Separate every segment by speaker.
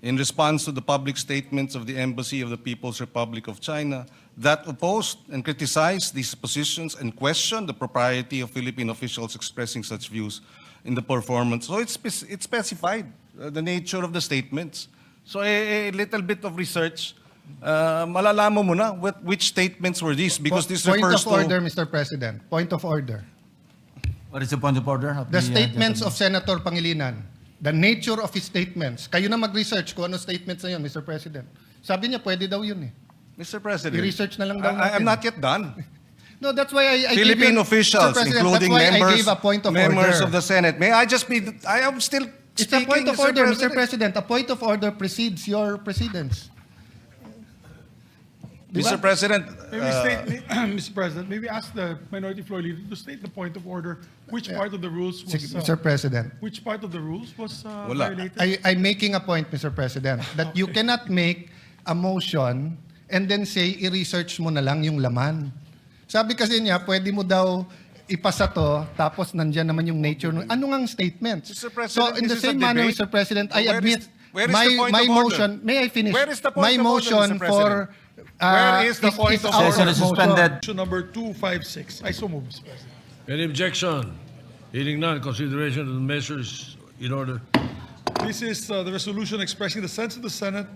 Speaker 1: in response to the public statements of the Embassy of the People's Republic of China that opposed and criticized these positions and questioned the propriety of Philippine officials expressing such views in the performance. So it's specified, the nature of the statements. So a little bit of research, malalaman mo na which statements were these, because this refers to...
Speaker 2: Point of order, Mr. President. Point of order.
Speaker 3: What is the point of order? Of
Speaker 2: The statements
Speaker 3: gentleman?
Speaker 2: of Senator Pangilinan, the nature of his statements. Kayo na mag-research kung ano statements na yun, Mr. President. Sabi niya, pwede daw yun eh.
Speaker 1: Mr. President,
Speaker 2: I-research na lang daw natin.
Speaker 1: I'm not yet done.
Speaker 2: No, that's why I
Speaker 1: Philippine
Speaker 2: gave you,
Speaker 1: officials,
Speaker 2: Mr. President,
Speaker 1: including
Speaker 2: that's why I
Speaker 1: members,
Speaker 2: gave a point of
Speaker 1: members
Speaker 2: order.
Speaker 1: of the Senate. May I just be... I am still
Speaker 2: It's a
Speaker 1: speaking,
Speaker 2: point of order, Mr.
Speaker 1: President.
Speaker 2: President. A point of order precedes your precedence.
Speaker 1: Mr. President,
Speaker 4: Mr. President, maybe ask the minority floor leader to state the point of order. Which part of the rules was
Speaker 2: Mr. President.
Speaker 4: which part of the rules was
Speaker 1: Wala.
Speaker 4: violated?
Speaker 2: I'm making a point, Mr. President, that you cannot make a motion and then say, i-research mo na lang yung laman. Sabi kasi niya, pwede mo daw ipasa to, tapos nandyan naman yung nature. Ano ngang statements?
Speaker 1: Mr. President,
Speaker 2: So in the
Speaker 1: this is a
Speaker 2: same manner,
Speaker 1: debate.
Speaker 2: Mr. President, I
Speaker 1: Where is-
Speaker 2: admit
Speaker 1: where is
Speaker 2: my,
Speaker 1: the point
Speaker 2: my
Speaker 1: of order?
Speaker 2: motion, may I finish?
Speaker 1: Where is the point
Speaker 2: my
Speaker 1: of order,
Speaker 2: motion
Speaker 1: Mr. President?
Speaker 2: for...
Speaker 1: Where is the point of
Speaker 2: our
Speaker 1: order?
Speaker 3: Session is suspended.
Speaker 4: Motion number 256. I so move, Mr. President.
Speaker 5: Any objection? Hearing none, consideration of the measures in order.
Speaker 4: This is the resolution expressing the sense of the Senate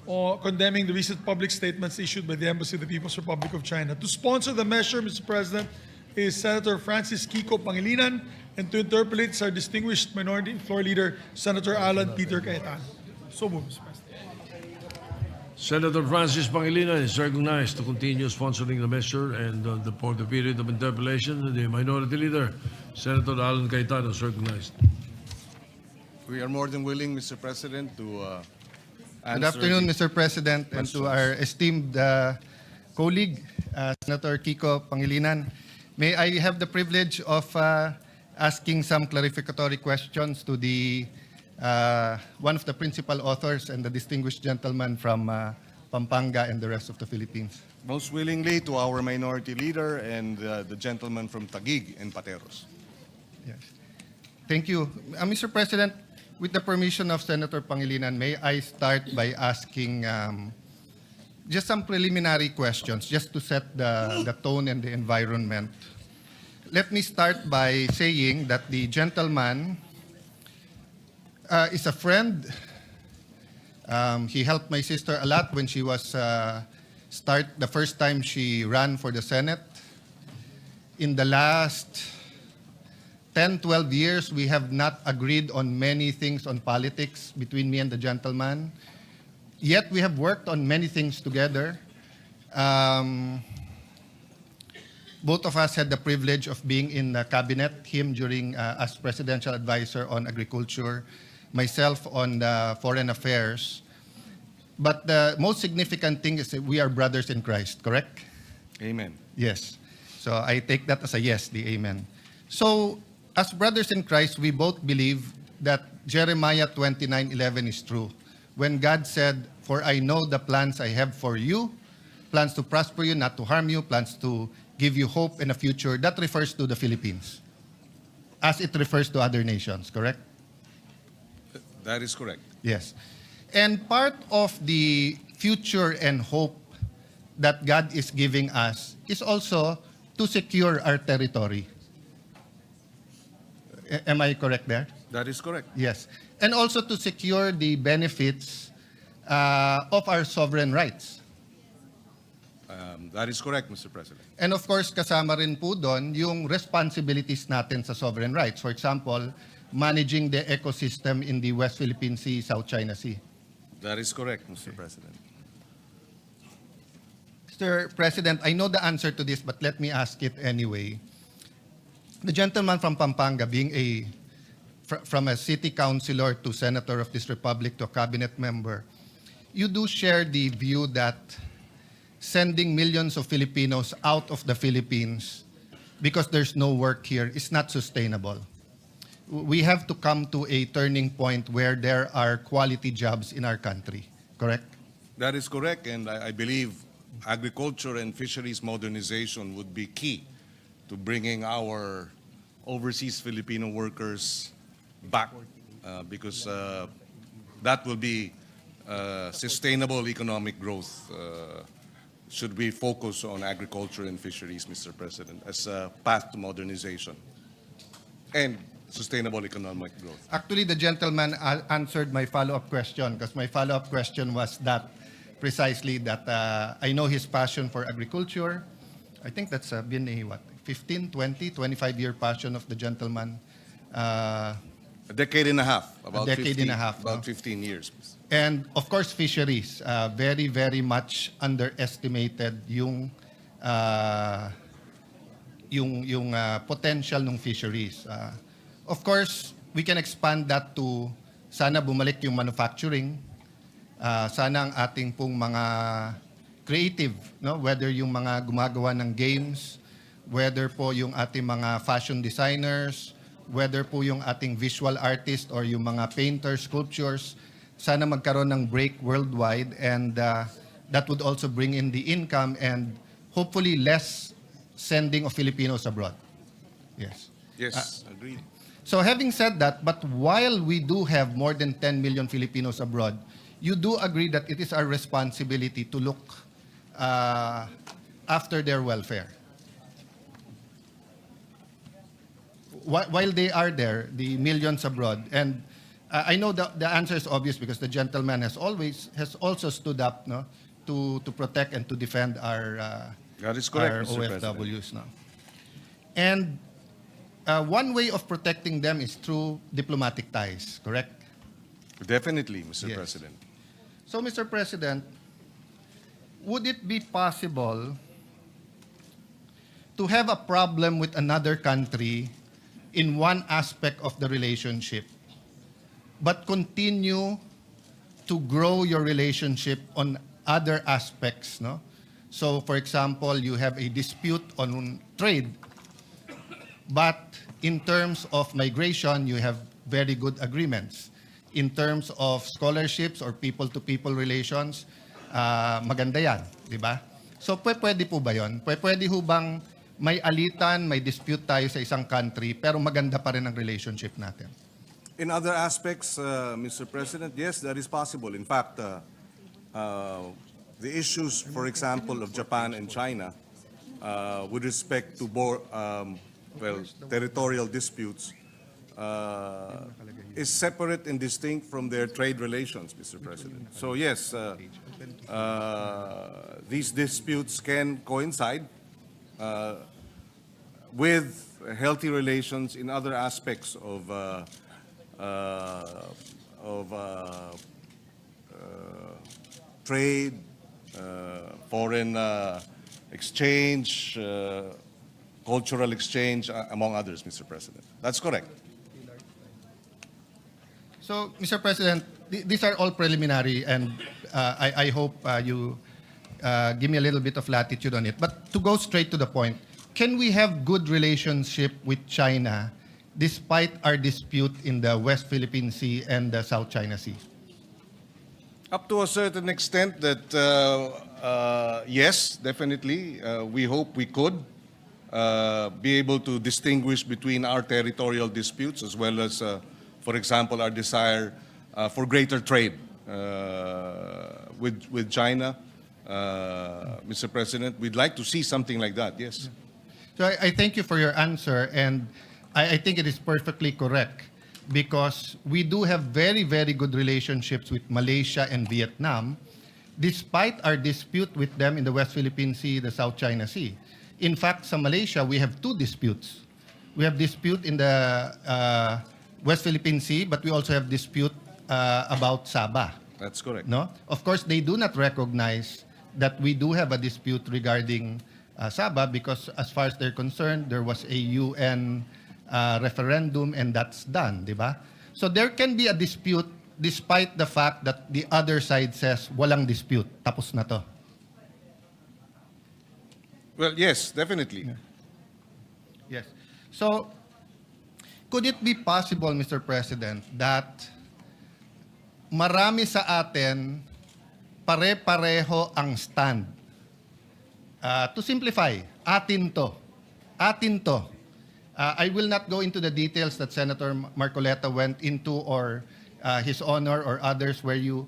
Speaker 4: or condemning the recent public statements issued by the Embassy of the People's Republic of China. To sponsor the measure, Mr. President, is Senator Francis Kiko Pangilinan, and to interpolate is our distinguished minority floor leader, Senator Alan Peter Cayetano. So move, Mr. President.
Speaker 5: Senator Francis Pangilinan is recognized to continue sponsoring the measure, and for the period of interpellation, the minority leader, Senator Alan Cayetano, is recognized.
Speaker 1: we are more than willing, Mr. President, to answer...
Speaker 2: Good afternoon,
Speaker 1: the-
Speaker 2: Mr. President, and to our esteemed colleague, Senator Kiko Pangilinan. May I have the privilege of asking some clarificatory questions to the one of the principal authors and the distinguished gentleman from Pampanga and the rest of the Philippines.
Speaker 1: Most willingly to our minority leader and the gentleman from Taguig and Pateros.
Speaker 2: Yes. Thank you. Mr. President, with the permission of Senator Pangilinan, may I start by asking just some preliminary questions, just to set the tone and the environment. Let me start by saying that the gentleman is a friend. He helped my sister a lot when she was the first time she ran for the Senate. In the last 10, 12 years, we have not agreed on many things on politics between me and the gentleman. Yet we have worked on many things together. Both of us had the privilege of being in the cabinet, him during as presidential advisor on agriculture, myself on the foreign affairs. But the most significant thing is that we are brothers in Christ, correct?
Speaker 1: Amen.
Speaker 2: Yes. So I take that as a yes, the amen. So as brothers in Christ, we both believe that Jeremiah 29:11 is true. When God said, "For I know the plans I have for you, plans to prosper you, not to harm you, plans to give you hope in a future," that refers to the Philippines, as it refers to other nations, correct?
Speaker 1: That is correct.
Speaker 2: Yes. And part of the future and hope that God is giving us is also to secure our territory. Am I correct there?
Speaker 1: That is correct.
Speaker 2: Yes. And also to secure the benefits of our sovereign rights.
Speaker 1: That is correct, Mr. President.
Speaker 2: And of course, kasama rin po doon yung responsibilities natin sa sovereign rights. For example, managing the ecosystem in the West Philippine Sea, South China Sea.
Speaker 1: That is correct, Mr. President.
Speaker 2: Mr. President, I know the answer to this, but let me ask it anyway. The gentleman from Pampanga, being from a city councilor to senator of this republic to a cabinet member, you do share the view that sending millions of Filipinos out of the Philippines because there's no work here is not sustainable. We have to come to a turning point where there are quality jobs in our country, correct?
Speaker 1: That is correct, and I believe agriculture and fisheries modernization would be key to bringing our overseas Filipino workers back because that will be sustainable economic growth, should we focus on agriculture and fisheries, Mr. President, as a path to modernization and sustainable economic growth?
Speaker 2: Actually, the gentleman answered my follow-up question, because my follow-up question was that precisely that I know his passion for agriculture. I think that's been a, 15, 20, 25-year passion of the gentleman.
Speaker 1: A decade and a half, about
Speaker 2: decade
Speaker 1: 15,
Speaker 2: and a half,
Speaker 1: about
Speaker 2: no?
Speaker 1: 15 years.
Speaker 2: And of course, fisheries, very, very much underestimated yung potential ng fisheries. Of course, we can expand that to sana bumalik yung manufacturing, sana ang ating pong mga creative, no? Whether yung mga gumagawa ng games, whether po yung ating mga fashion designers, whether po yung ating visual artist or yung mga painters, sculptures, sana magkaroon ng break worldwide, and that would also bring in the income and hopefully less sending of Filipinos abroad. Yes.
Speaker 1: Yes, agreed.
Speaker 2: So having said that, but while we do have more than 10 million Filipinos abroad, you do agree that it is our responsibility to look after their welfare. While they are there, the millions abroad, and I know the answer is obvious because the gentleman has also stood up, no, to protect and to defend our
Speaker 1: That is correct,
Speaker 2: our
Speaker 1: Mr. President.
Speaker 2: OFWs now. And one way of protecting them is through diplomatic ties, correct?
Speaker 1: Definitely, Mr.
Speaker 2: Yes.
Speaker 1: President.
Speaker 2: So, Mr. President, would it be possible to have a problem with another country in one aspect of the relationship, but continue to grow your relationship on other aspects, no? So, for example, you have a dispute on trade, but in terms of migration, you have very good agreements. In terms of scholarships or people-to-people relations, maganda yan, di ba? So, pwede po ba yun? Pwede ho bang may alitan, may dispute tayo sa isang country, pero maganda pa rin ang relationship natin?
Speaker 1: In other aspects, Mr. President, yes, that is possible. In fact, the issues, for example, of Japan and China, with respect to territorial disputes, is separate and distinct from their trade relations, Mr. President. So yes, these disputes can coincide with healthy relations in other aspects of trade, foreign exchange, cultural exchange, among others, Mr. President. That's correct.
Speaker 2: So, Mr. President, these are all preliminary, and I hope you give me a little bit of latitude on it. But to go straight to the point, can we have good relationship with China despite our dispute in the West Philippine Sea and the South China Sea?
Speaker 1: Up to a certain extent that, yes, definitely. We hope we could be able to distinguish between our territorial disputes as well as, for example, our desire for greater trade with China. Mr. President, we'd like to see something like that, yes.
Speaker 2: So I thank you for your answer, and I think it is perfectly correct because we do have very, very good relationships with Malaysia and Vietnam, despite our dispute with them in the West Philippine Sea, the South China Sea. In fact, sa Malaysia, we have two disputes. We have dispute in the West Philippine Sea, but we also have dispute about Sabah.
Speaker 1: That's correct.
Speaker 2: No? Of course, they do not recognize that we do have a dispute regarding Sabah because as far as they're concerned, there was a UN referendum and that's done, di ba? So there can be a dispute despite the fact that the other side says, walang dispute, tapos na to.
Speaker 1: Well, yes, definitely.
Speaker 2: Yes. So, could it be possible, Mr. President, that marami sa atin pare-pareho ang stand? To simplify, atin to. Atin to. I will not go into the details that Senator Marcoleta went into or His Honor or others where you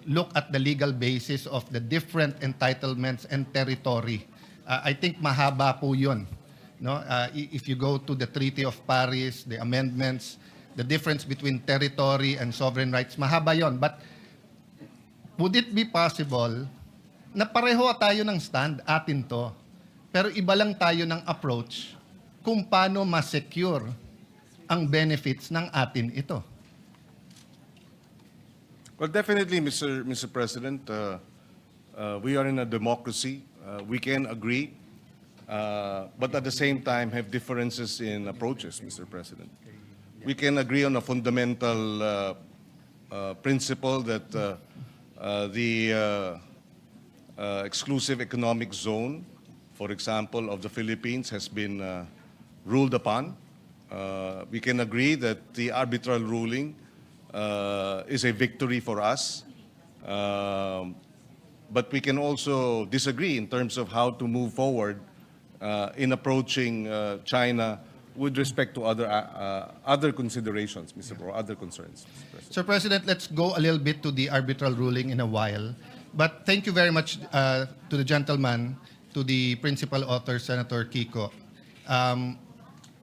Speaker 2: look at the legal basis of the different entitlements and territory. I think mahaba po yun. No? If you go to the Treaty of Paris, the amendments, the difference between territory and sovereign rights, mahaba yon. But would it be possible na pareho tayo ng stand, atin to, pero iba lang tayo ng approach kung paano ma-secure ang benefits ng atin ito?
Speaker 1: Well, definitely, Mr. President, we are in a democracy. We can agree, but at the same time have differences in approaches, Mr. President. We can agree on a fundamental principle that the exclusive economic zone, for example, of the Philippines has been ruled upon. We can agree that the arbitral ruling is a victory for us. But we can also disagree in terms of how to move forward in approaching China with respect to other considerations, Mr. Pro, other concerns, Mr. President.
Speaker 2: Sir President, let's go a little bit to the arbitral ruling in a while. But thank you very much to the gentleman, to the principal author, Senator Kiko,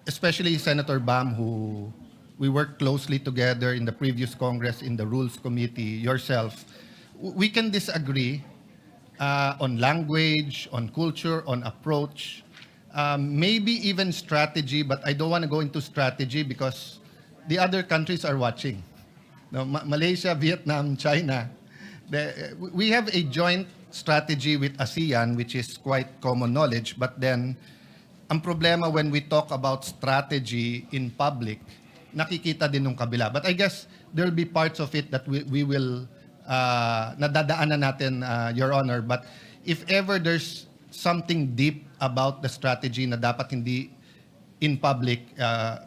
Speaker 2: especially Senator Bam, who we worked closely together in the previous Congress, in the Rules Committee, yourself. We can disagree on language, on culture, on approach, maybe even strategy, but I don't want to go into strategy because the other countries are watching. No, Malaysia, Vietnam, China. We have a joint strategy with ASEAN, which is quite common knowledge, but then ang problema when we talk about strategy in public, nakikita din ng kabila. But I guess there will be parts of it that we will nadadaanan natin, Your Honor. But if ever there's something deep about the strategy na dapat hindi in public,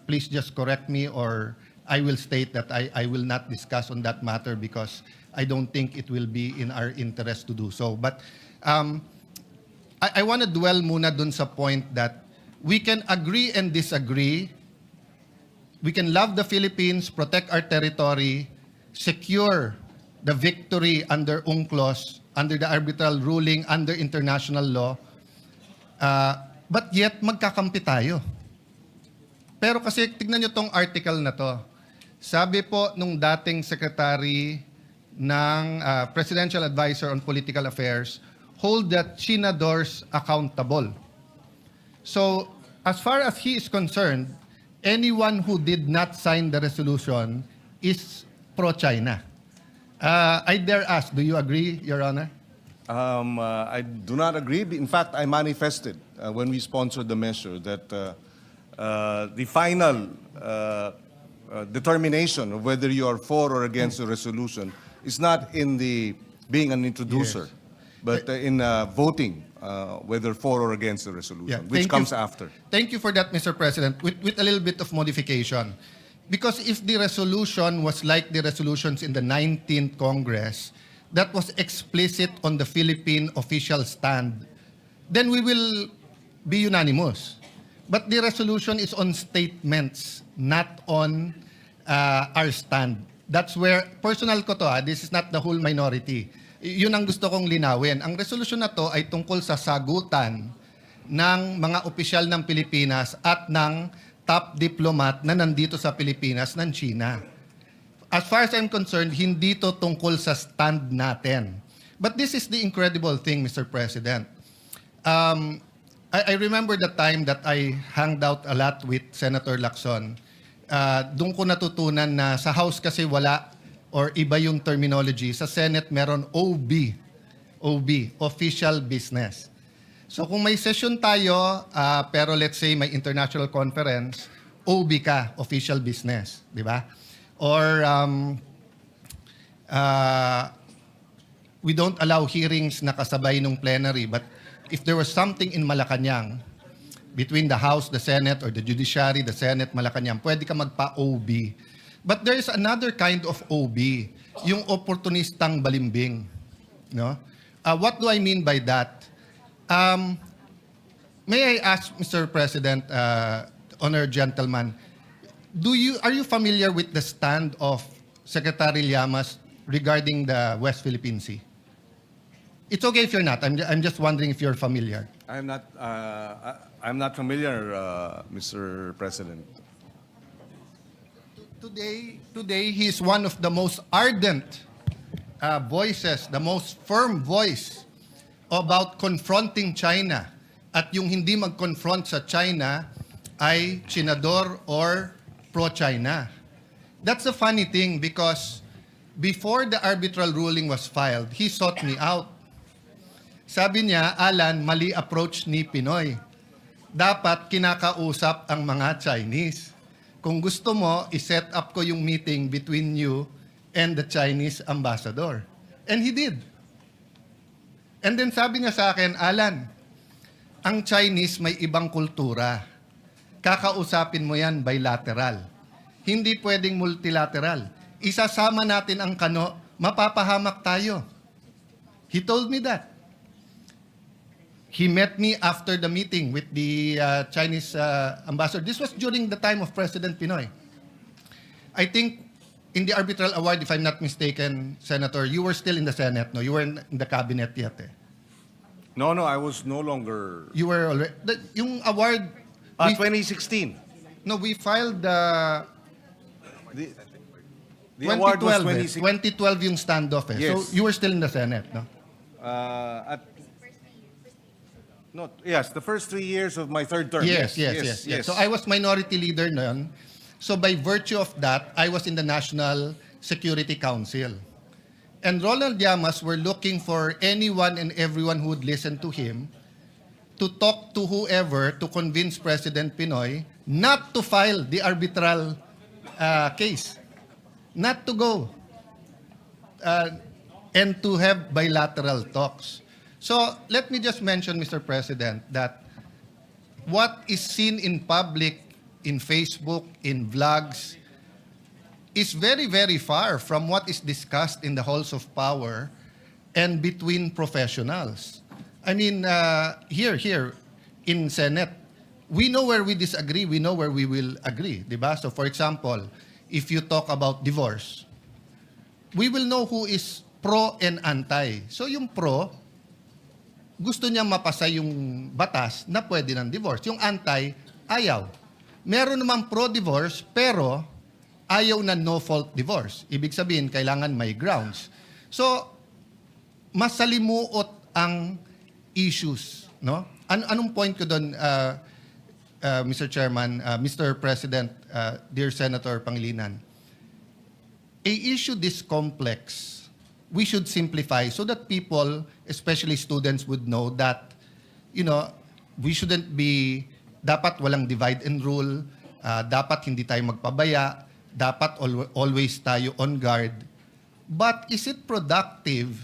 Speaker 2: please just correct me or I will state that I will not discuss on that matter because I don't think it will be in our interest to do so. But I want to dwell muna dun sa point that we can agree and disagree. We can love the Philippines, protect our territory, secure the victory under UNCLOS, under the arbitral ruling, under international law, but yet magkakampi tayo. Pero kasi tignan nyo tong article na to. Sabi po nung dating secretary ng Presidential Advisor on Political Affairs, hold the Chinadors accountable. So, as far as he is concerned, anyone who did not sign the resolution is pro-China. I dare ask, do you agree, Your Honor?
Speaker 1: I do not agree. In fact, I manifested when we sponsored the measure that the final determination of whether you are for or against the resolution is not in the being an introducer, but in voting whether for or against the resolution, which comes after.
Speaker 2: Thank you for that, Mr. President, with a little bit of modification. Because if the resolution was like the resolutions in the 19th Congress, that was explicit on the Philippine official stand, then we will be unanimous. But the resolution is on statements, not on our stand. That's where, personal ko to, this is not the whole minority. Yun ang gusto kong linawin. Ang resolution na to ay tungkol sa sagutan ng mga opisyal ng Pilipinas at ng top diplomat na nandito sa Pilipinas ng China. As far as I'm concerned, hindi to tungkol sa stand natin. But this is the incredible thing, Mr. President. I remember the time that I hanged out a lot with Senator Lacson. Doon ko natutunan na sa House kasi wala or iba yung terminology. Sa Senate meron OB, official business. So kung may session tayo, pero let's say may international conference, OB ka, official business, di ba? Or we don't allow hearings na kasabay nung plenary, but if there was something in Malacanang, between the House, the Senate, or the Judiciary, the Senate, Malacanang, pwede ka magpa-OB. But there is another kind of OB, yung opportunistang balimbing. No? What do I mean by that? May I ask, Mr. President, honored gentleman, are you familiar with the stand of Secretary Llamas regarding the West Philippine Sea? It's okay if you're not. I'm just wondering if you're familiar.
Speaker 6: I'm not familiar, Mr. President.
Speaker 2: Today, he's one of the most ardent voices, the most firm voice about confronting China. At yung hindi mag-confront sa China ay Chinador or pro-China. That's a funny thing because before the arbitral ruling was filed, he sought me out. Sabi niya, Alan, mali approach ni Pinoy. Dapat kinakausap ang mga Chinese. Kung gusto mo, iset up ko yung meeting between you and the Chinese ambassador. And he did. And then sabi niya sa akin, Alan, ang Chinese may ibang kultura. Kakausapin mo yan bilateral. Hindi pwedeng multilateral. Isasama natin ang kano, mapapahamak tayo. He told me that. He met me after the meeting with the Chinese ambassador. This was during the time of President Pinoy. I think in the arbitral award, if I'm not mistaken, Senator, you were still in the Senate, no? You were in the cabinet yet, eh?
Speaker 6: No, I was no longer.
Speaker 2: You were already... yung award... we-
Speaker 6: 2016.
Speaker 2: no, we filed the...
Speaker 6: The award was
Speaker 2: 2012,
Speaker 6: 2016.
Speaker 2: yung standoff, eh.
Speaker 6: Yes.
Speaker 2: So you were still in the Senate, no?
Speaker 6: Yes, the first 3 years of my third term.
Speaker 2: Yes. So I was minority leader noon. So by virtue of that, I was in the National Security Council. And Ronald Llamas were looking for anyone and everyone who would listen to him to talk to whoever to convince President Pinoy not to file the arbitral case, not to go, and to have bilateral talks. So let me just mention, Mr. President, that what is seen in public, in Facebook, in vlogs, is very, very far from what is discussed in the halls of power and between professionals. I mean, here in Senate, we know where we disagree, we know where we will agree, di ba? So for example, if you talk about divorce, we will know who is pro and anti. So yung pro, gusto niya mapasa yung batas na pwede ng divorce. Yung anti, ayaw. Meron naman pro-divorce, pero ayaw na no-fault divorce. Ibig sabihin, kailangan may grounds. So, masalimuot ang issues. No? Anong point ko doon, Mr. Chairman, Mr. President, dear Senator Pangilinan? A issue this complex, we should simplify so that people, especially students, would know that, we shouldn't be, dapat walang divide and rule, dapat hindi tayo magpabaya, dapat always tayo on guard. But is it productive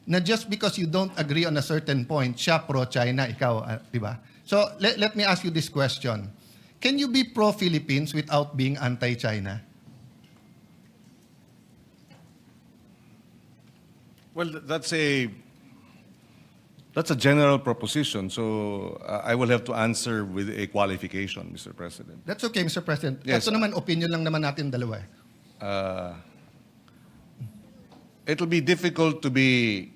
Speaker 2: na just because you don't agree on a certain point, siya pro-China, ikaw, di ba? So let me ask you this question. Can you be pro-Philippines without being anti-China?
Speaker 1: Well, that's a general proposition, so I will have to answer with a qualification, Mr. President.
Speaker 2: That's okay, Mr. President.
Speaker 1: Yes.
Speaker 2: Ito naman, opinion lang naman natin dalawa.
Speaker 1: It'll be difficult to be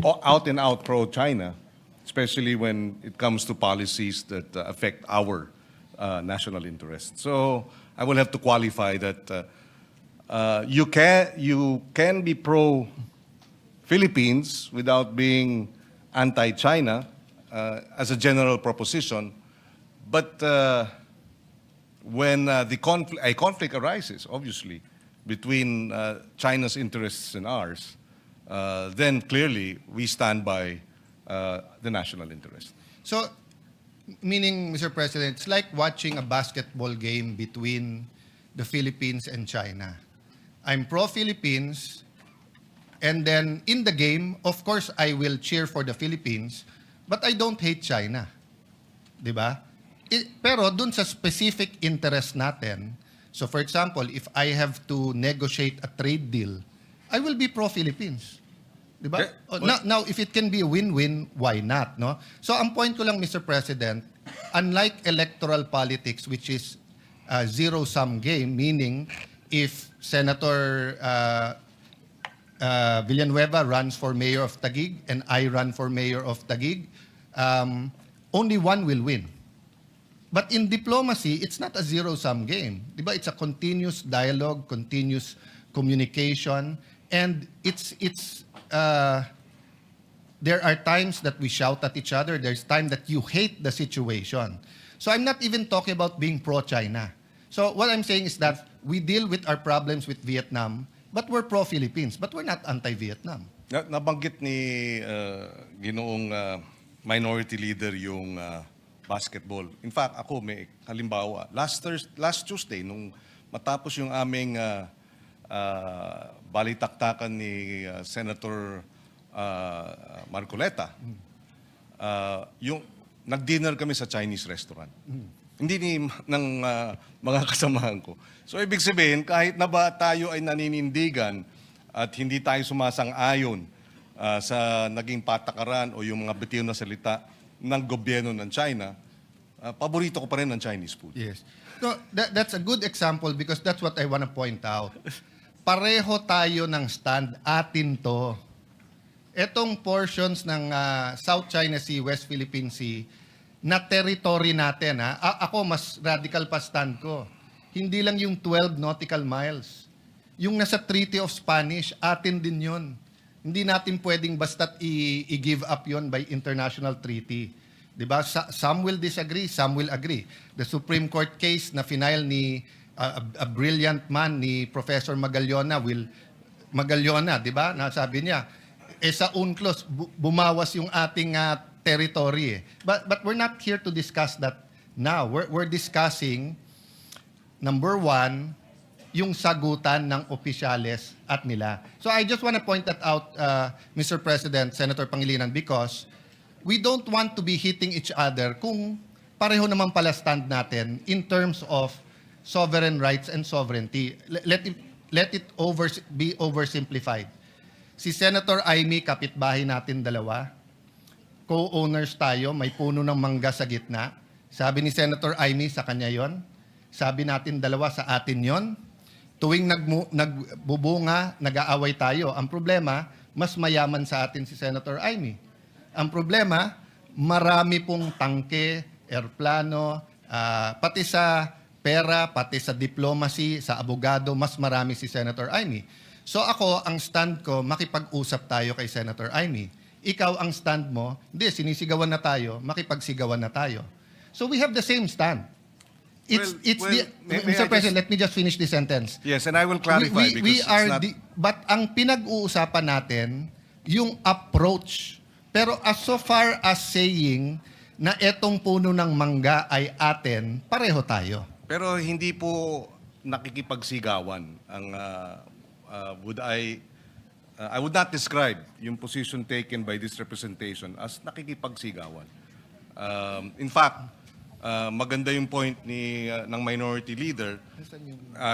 Speaker 1: out and out pro-China, especially when it comes to policies that affect our national interests. So I will have to qualify that you can be pro-Philippines without being anti-China as a general proposition, but when a conflict arises, obviously, between China's interests and ours, then clearly we stand by the national interest.
Speaker 2: So, meaning, Mr. President, it's like watching a basketball game between the Philippines and China. I'm pro-Philippines, and then in the game, of course, I will cheer for the Philippines, but I don't hate China. Di ba? Pero dun sa specific interest natin, so for example, if I have to negotiate a trade deal, I will be pro-Philippines. Di ba?
Speaker 1: Okay.
Speaker 2: Now, if it can be a win-win, why not? No? So ang point ko lang, Mr. President, unlike electoral politics, which is a zero-sum game, meaning if Senator Villanueva runs for mayor of Taguig and I run for mayor of Taguig, only one will win. But in diplomacy, it's not a zero-sum game. Diba? It's a continuous dialogue, continuous communication, and there are times that we shout at each other. There's time that you hate the situation. So I'm not even talking about being pro-China. So what I'm saying is that we deal with our problems with Vietnam, but we're pro-Philippines, but we're not anti-Vietnam.
Speaker 6: Nabanggit ni Ginoong Minority Leader yung basketball. In fact, ako may halimbawa. Last Tuesday, nung matapos yung aming balitaktakan ni Senator Marcoleta, yung nag-dinner kami sa Chinese restaurant. Hindi ng mga kasamahan ko. So ibig sabihin, kahit na ba tayo ay naninindigan at hindi tayo sumasang-ayon sa naging patakaran o yung mga bitiw na salita ng gobyerno ng China, paborito ko pa rin ang Chinese food.
Speaker 2: Yes. So that's a good example because that's what I want to point out. Pareho tayo ng stand, atin to. Etong portions ng South China Sea, West Philippine Sea, na territory natin. Ako, mas radical pa stand ko. Hindi lang yung 12 nautical miles. Yung nasa Treaty of Spanish, atin din yun. Hindi natin pwedeng basta't i-give up yon by international treaty. Diba? Some will disagree, some will agree. The Supreme Court case na final ni a brilliant man ni Professor Magallona, diba? Nasabi niya, sa UNCLOS, bumawas yung ating territory. But we're not here to discuss that now. We're discussing, number one, yung sagutan ng opisyales at nila. So I just want to point that out, Mr. President, Senator Pangilinan, because we don't want to be hitting each other kung pareho naman pala stand natin in terms of sovereign rights and sovereignty. Let it be oversimplified. Si Senator Amy, kapitbahay natin dalawa, co-owners tayo, may puno ng mangga sa gitna. Sabi ni Senator Amy, sa kanya yon. Sabi natin dalawa, sa atin yon. Tuwing nagbubunga, nag-aaway tayo. Ang problema, mas mayaman sa atin si Senator Amy. Ang problema, marami pong tangke, airplano, pati sa pera, pati sa diplomacy, sa abogado, mas marami si Senator Amy. So ako, ang stand ko, makipag-usap tayo kay Senator Amy. Ikaw, ang stand mo, hindi, sinisigawan na tayo, makipagsigawan na tayo. So we have the same stand. Mr. President, let me just finish this sentence.
Speaker 6: Yes, and I will clarify because
Speaker 2: but ang pinag-uusapan natin, yung approach. Pero so far as saying na etong puno ng mangga ay atin, pareho tayo.
Speaker 6: Pero hindi po nakikipagsigawan ang I would not describe yung position taken by this representation as nakikipagsigawan. In fact, maganda yung point ng Minority Leader,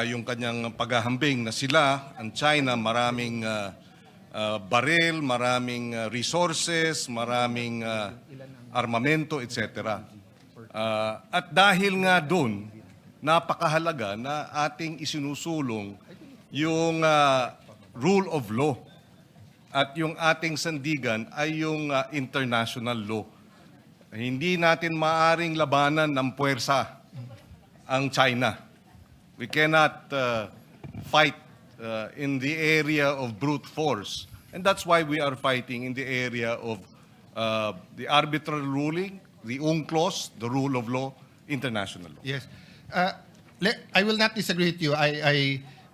Speaker 6: yung kanyang paghahambing na sila, ang China, maraming baril, maraming resources, maraming armamento, etc. At dahil nga doon, napakahalaga na ating isinusulong yung rule of law at yung ating sandigan ay yung international law. Hindi natin maaring labanan ng puwersa ang China. We cannot fight in the area of brute force. And that's why we are fighting in the area of the arbitral ruling, the UNCLOS, the rule of law, international law.
Speaker 2: Yes. I will not disagree with you.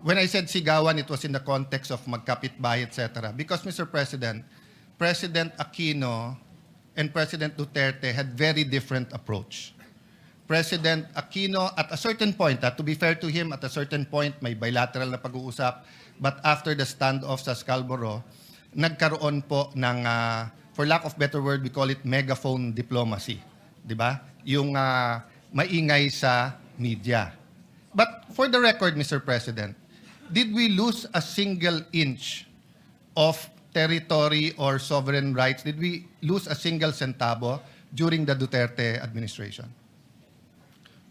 Speaker 2: When I said sigawan, it was in the context of magkapitbahay, etc. Because, Mr. President, President Aquino and President Duterte had very different approach. President Aquino, at a certain point, to be fair to him, at a certain point, may bilateral na pag-uusap, but after the standoff sa Scarborough, nagkaroon po ng, for lack of better word, we call it megaphone diplomacy. Di ba? Yung maingay sa media. But for the record, Mr. President, did we lose a single inch of territory or sovereign rights? Did we lose a single centavo during the Duterte administration?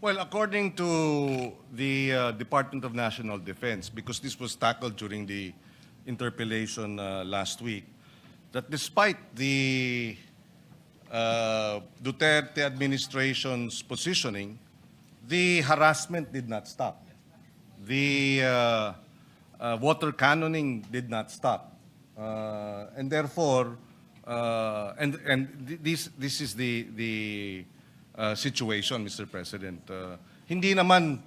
Speaker 6: Well, according to the Department of National Defense, because this was tackled during the interpellation last week, that despite the Duterte administration's positioning, the harassment did not stop. The water cannoning did not stop. And therefore, this is the situation, Mr. President. Hindi naman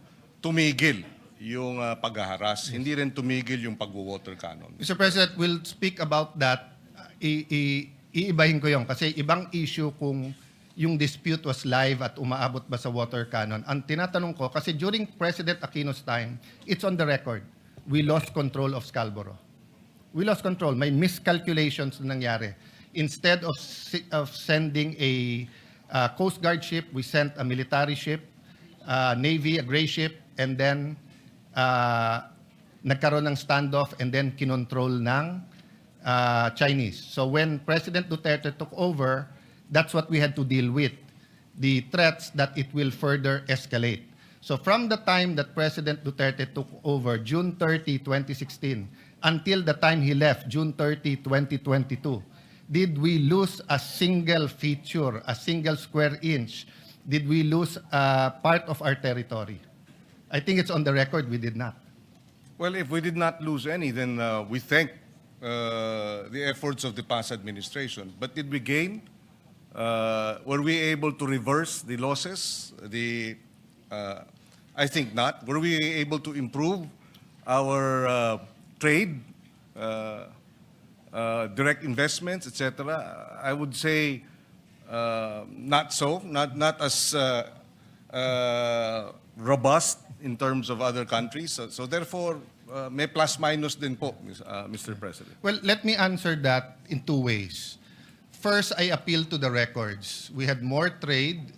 Speaker 6: tumigil yung paghaharas, hindi rin tumigil yung pagwo-water cannon.
Speaker 2: Mr. President, we'll speak about that. Iibahin ko yun kasi ibang issue kung yung dispute was live at umaabot ba sa water cannon. Ang tinatanong ko, kasi during President Aquino's time, it's on the record, we lost control of Scarborough. We lost control. May miscalculations na nangyari. Instead of sending a Coast Guard ship, we sent a military ship, Navy, a gray ship, and then nagkaroon ng standoff and then kinontrol ng Chinese. So when President Duterte took over, that's what we had to deal with, the threats that it will further escalate. So from the time that President Duterte took over, June 30, 2016, until the time he left, June 30, 2022, did we lose a single feature, a single square inch? Did we lose part of our territory? I think it's on the record we did not.
Speaker 6: Well, if we did not lose any, then we thank the efforts of the past administration. But did we gain? Were we able to reverse the losses? I think not. Were we able to improve our trade, direct investments, etc.? I would say not so. Not as robust in terms of other countries. So therefore, may plus minus din po, Mr. President.
Speaker 2: Well, let me answer that in two ways. First, I appeal to the records. We had more trade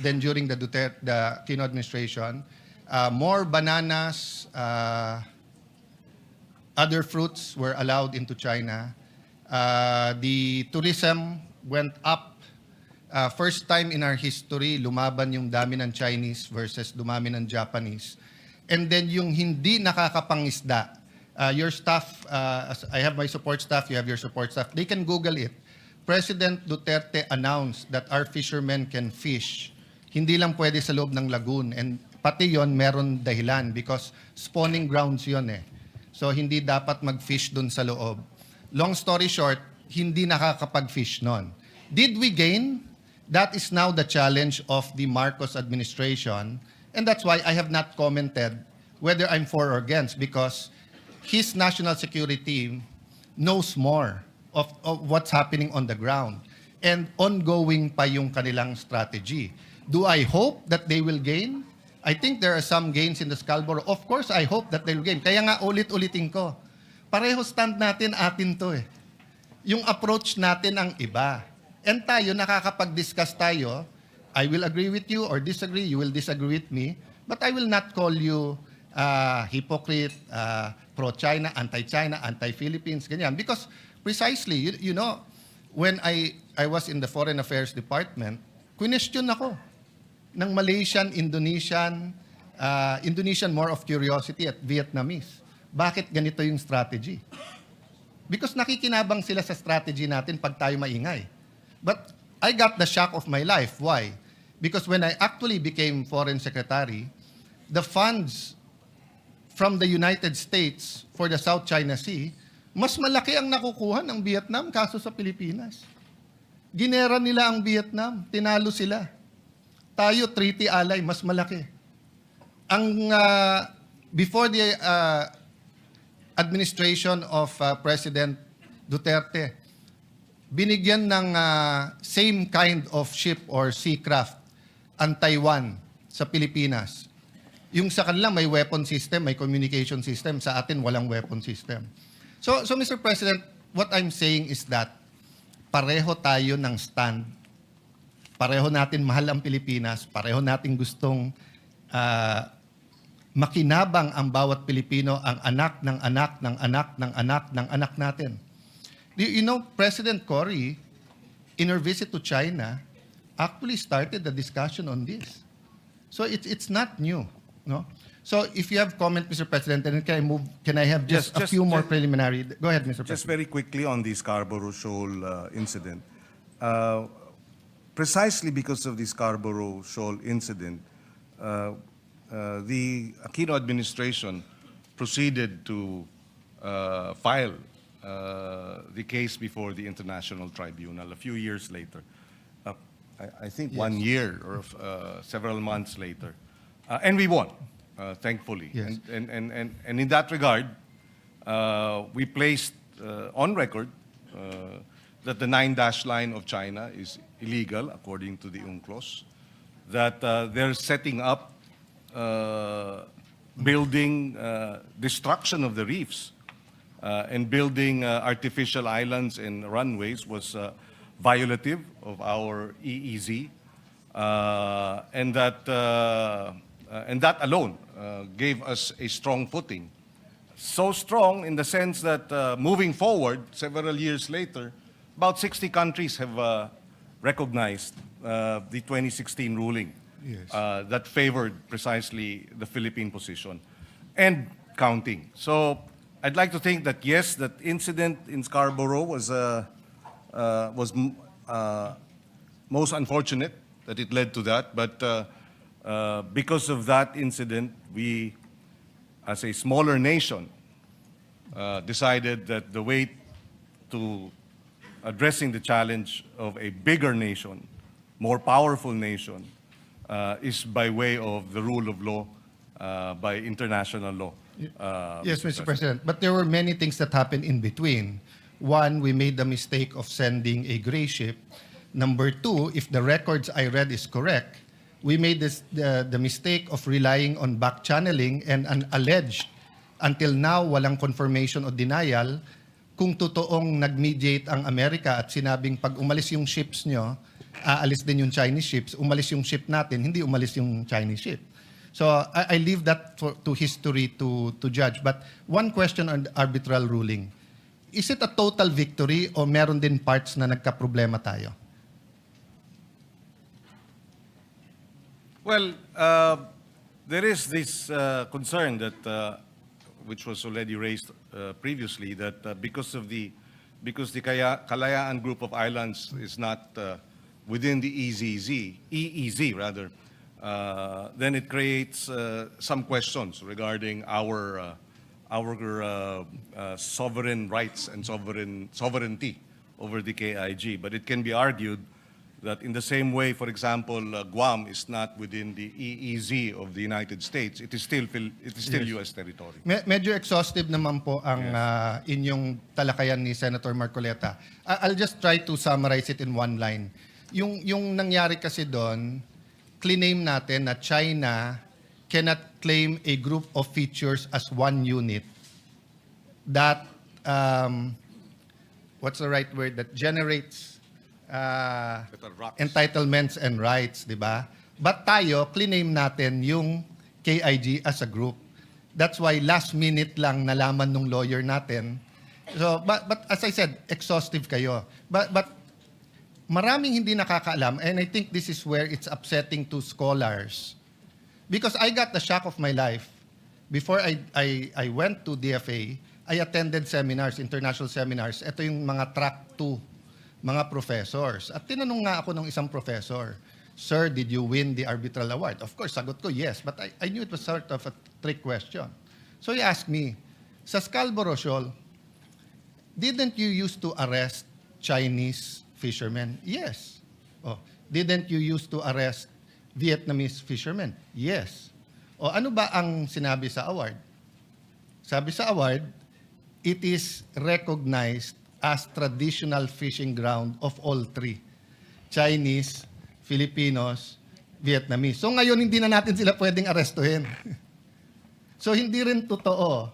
Speaker 2: than during the Aquino administration. More bananas, other fruits were allowed into China. The tourism went up. First time in our history, lumaban yung dami ng Chinese versus dumami ng Japanese. And then yung hindi nakakapangisda, your staff, I have my support staff, you have your support staff, they can Google it. President Duterte announced that our fishermen can fish. Hindi lang pwede sa loob ng lagoon. And pati yon meron dahilan because spawning grounds yon eh. So hindi dapat mag-fish dun sa loob. Long story short, hindi nakakapag-fish nun. Did we gain? That is now the challenge of the Marcos administration. And that's why I have not commented whether I'm for or against because his national security knows more of what's happening on the ground. And ongoing pa yung kanilang strategy. Do I hope that they will gain? I think there are some gains in the Scarborough. Of course, I hope that they will gain. Kaya nga ulit-ulitin ko. Pareho stand natin, atin to eh. Yung approach natin ang iba. And tayo, nakakapag-discuss tayo. I will agree with you or disagree. You will disagree with me. But I will not call you hypocrite, pro-China, anti-China, anti-Philippines, ganyan. Because precisely, you know, when I was in the Foreign Affairs Department, question ako ng Malaysian, Indonesian more of curiosity at Vietnamese. Bakit ganito yung strategy? Because nakikinabang sila sa strategy natin pag tayo maingay. But I got the shock of my life. Why? Because when I actually became Foreign Secretary, the funds from the United States for the South China Sea, mas malaki ang nakukuha ng Vietnam kaso sa Pilipinas. Ginera nila ang Vietnam, tinalo sila. Tayo, treaty ally, mas malaki. Ang before the administration of President Duterte, binigyan ng same kind of ship or seacraft ang Taiwan sa Pilipinas. Yung sa kanila may weapon system, may communication system. Sa atin, walang weapon system. So Mr. President, what I'm saying is that pareho tayo ng stand. Pareho natin mahal ang Pilipinas. Pareho natin gustong makinabang ang bawat Pilipino, ang anak ng anak ng anak ng anak ng anak natin. You know, President Cory, in her visit to China, actually started the discussion on this. So it's not new, no? So if you have comment, Mr. President, then can I have just
Speaker 6: Yes,
Speaker 2: a few more
Speaker 6: just-
Speaker 2: preliminary? Go ahead, Mr.
Speaker 6: Just
Speaker 2: President.
Speaker 6: very quickly on the Scarborough Shoal incident. Precisely because of the Scarborough Shoal incident, the Aquino administration proceeded to file the case before the International Tribunal a few years later. I think 1 year or several months later. And we won, thankfully.
Speaker 2: Yes.
Speaker 6: And in that regard, we placed on record that the 9-dash line of China is illegal according to the UNCLOS, that they're setting up, building destruction of the reefs and building artificial islands and runways was violative of our EEZ, and that alone gave us a strong footing. So strong in the sense that moving forward, several years later, about 60 countries have recognized the 2016 ruling that favored precisely the Philippine position and counting. So I'd like to think that yes, that incident in Scarborough was most unfortunate that it led to that, but because of that incident, we, as a smaller nation, decided that the way to addressing the challenge of a bigger nation, more powerful nation, is by way of the rule of law, by international law.
Speaker 2: Yes, Mr. President. But there were many things that happened in between. One, we made the mistake of sending a gray ship. Number two, if the records I read is correct, we made the mistake of relying on back channeling and an alleged, until now, walang confirmation o denial, kung totoong nag-mediate ang Amerika at sinabing pag umalis yung ships nyo, aalis din yung Chinese ships, umalis yung ship natin, hindi umalis yung Chinese ship. So I leave that to history to judge. But one question on the arbitral ruling. Is it a total victory o meron din parts na nagka-problema tayo?
Speaker 6: Well, there is this concern that, which was already raised previously, that because the Kalayaan group of islands is not within the EEZ rather, then it creates some questions regarding our sovereign rights and sovereignty over the KIG. But it can be argued that in the same way, for example, Guam is not within the EEZ of the United States, it is still U.S. territory.
Speaker 2: Medyo exhaustive naman po ang inyong talakayan ni Senator Marcoleta. I'll just try to summarize it in one line. Yung nangyari kasi doon, claim natin na China cannot claim a group of features as one unit that, what's the right word, that generates entitlements and rights, di ba? But tayo, claim natin yung KIG as a group. That's why last minute lang nalaman nung lawyer natin. So, but as I said, exhaustive kayo. But maraming hindi nakakaalam, and I think this is where it's upsetting to scholars. Because I got the shock of my life. Before I went to DFA, I attended seminars, international seminars. Ito yung mga track 2, mga professors. At tinanong nga ako ng isang professor, "Sir, did you win the arbitral award?" Of course, sagot ko, yes. But I knew it was sort of a trick question. So he asked me, sa Scarborough Shoal, didn't you used to arrest Chinese fishermen? Yes. Oh, didn't you used to arrest Vietnamese fishermen? Yes. O ano ba ang sinabi sa award? Sabi sa award, it is recognized as traditional fishing ground of all three. Chinese, Filipinos, Vietnamese. So ngayon hindi na natin sila pwedeng arestuhin. So hindi rin totoo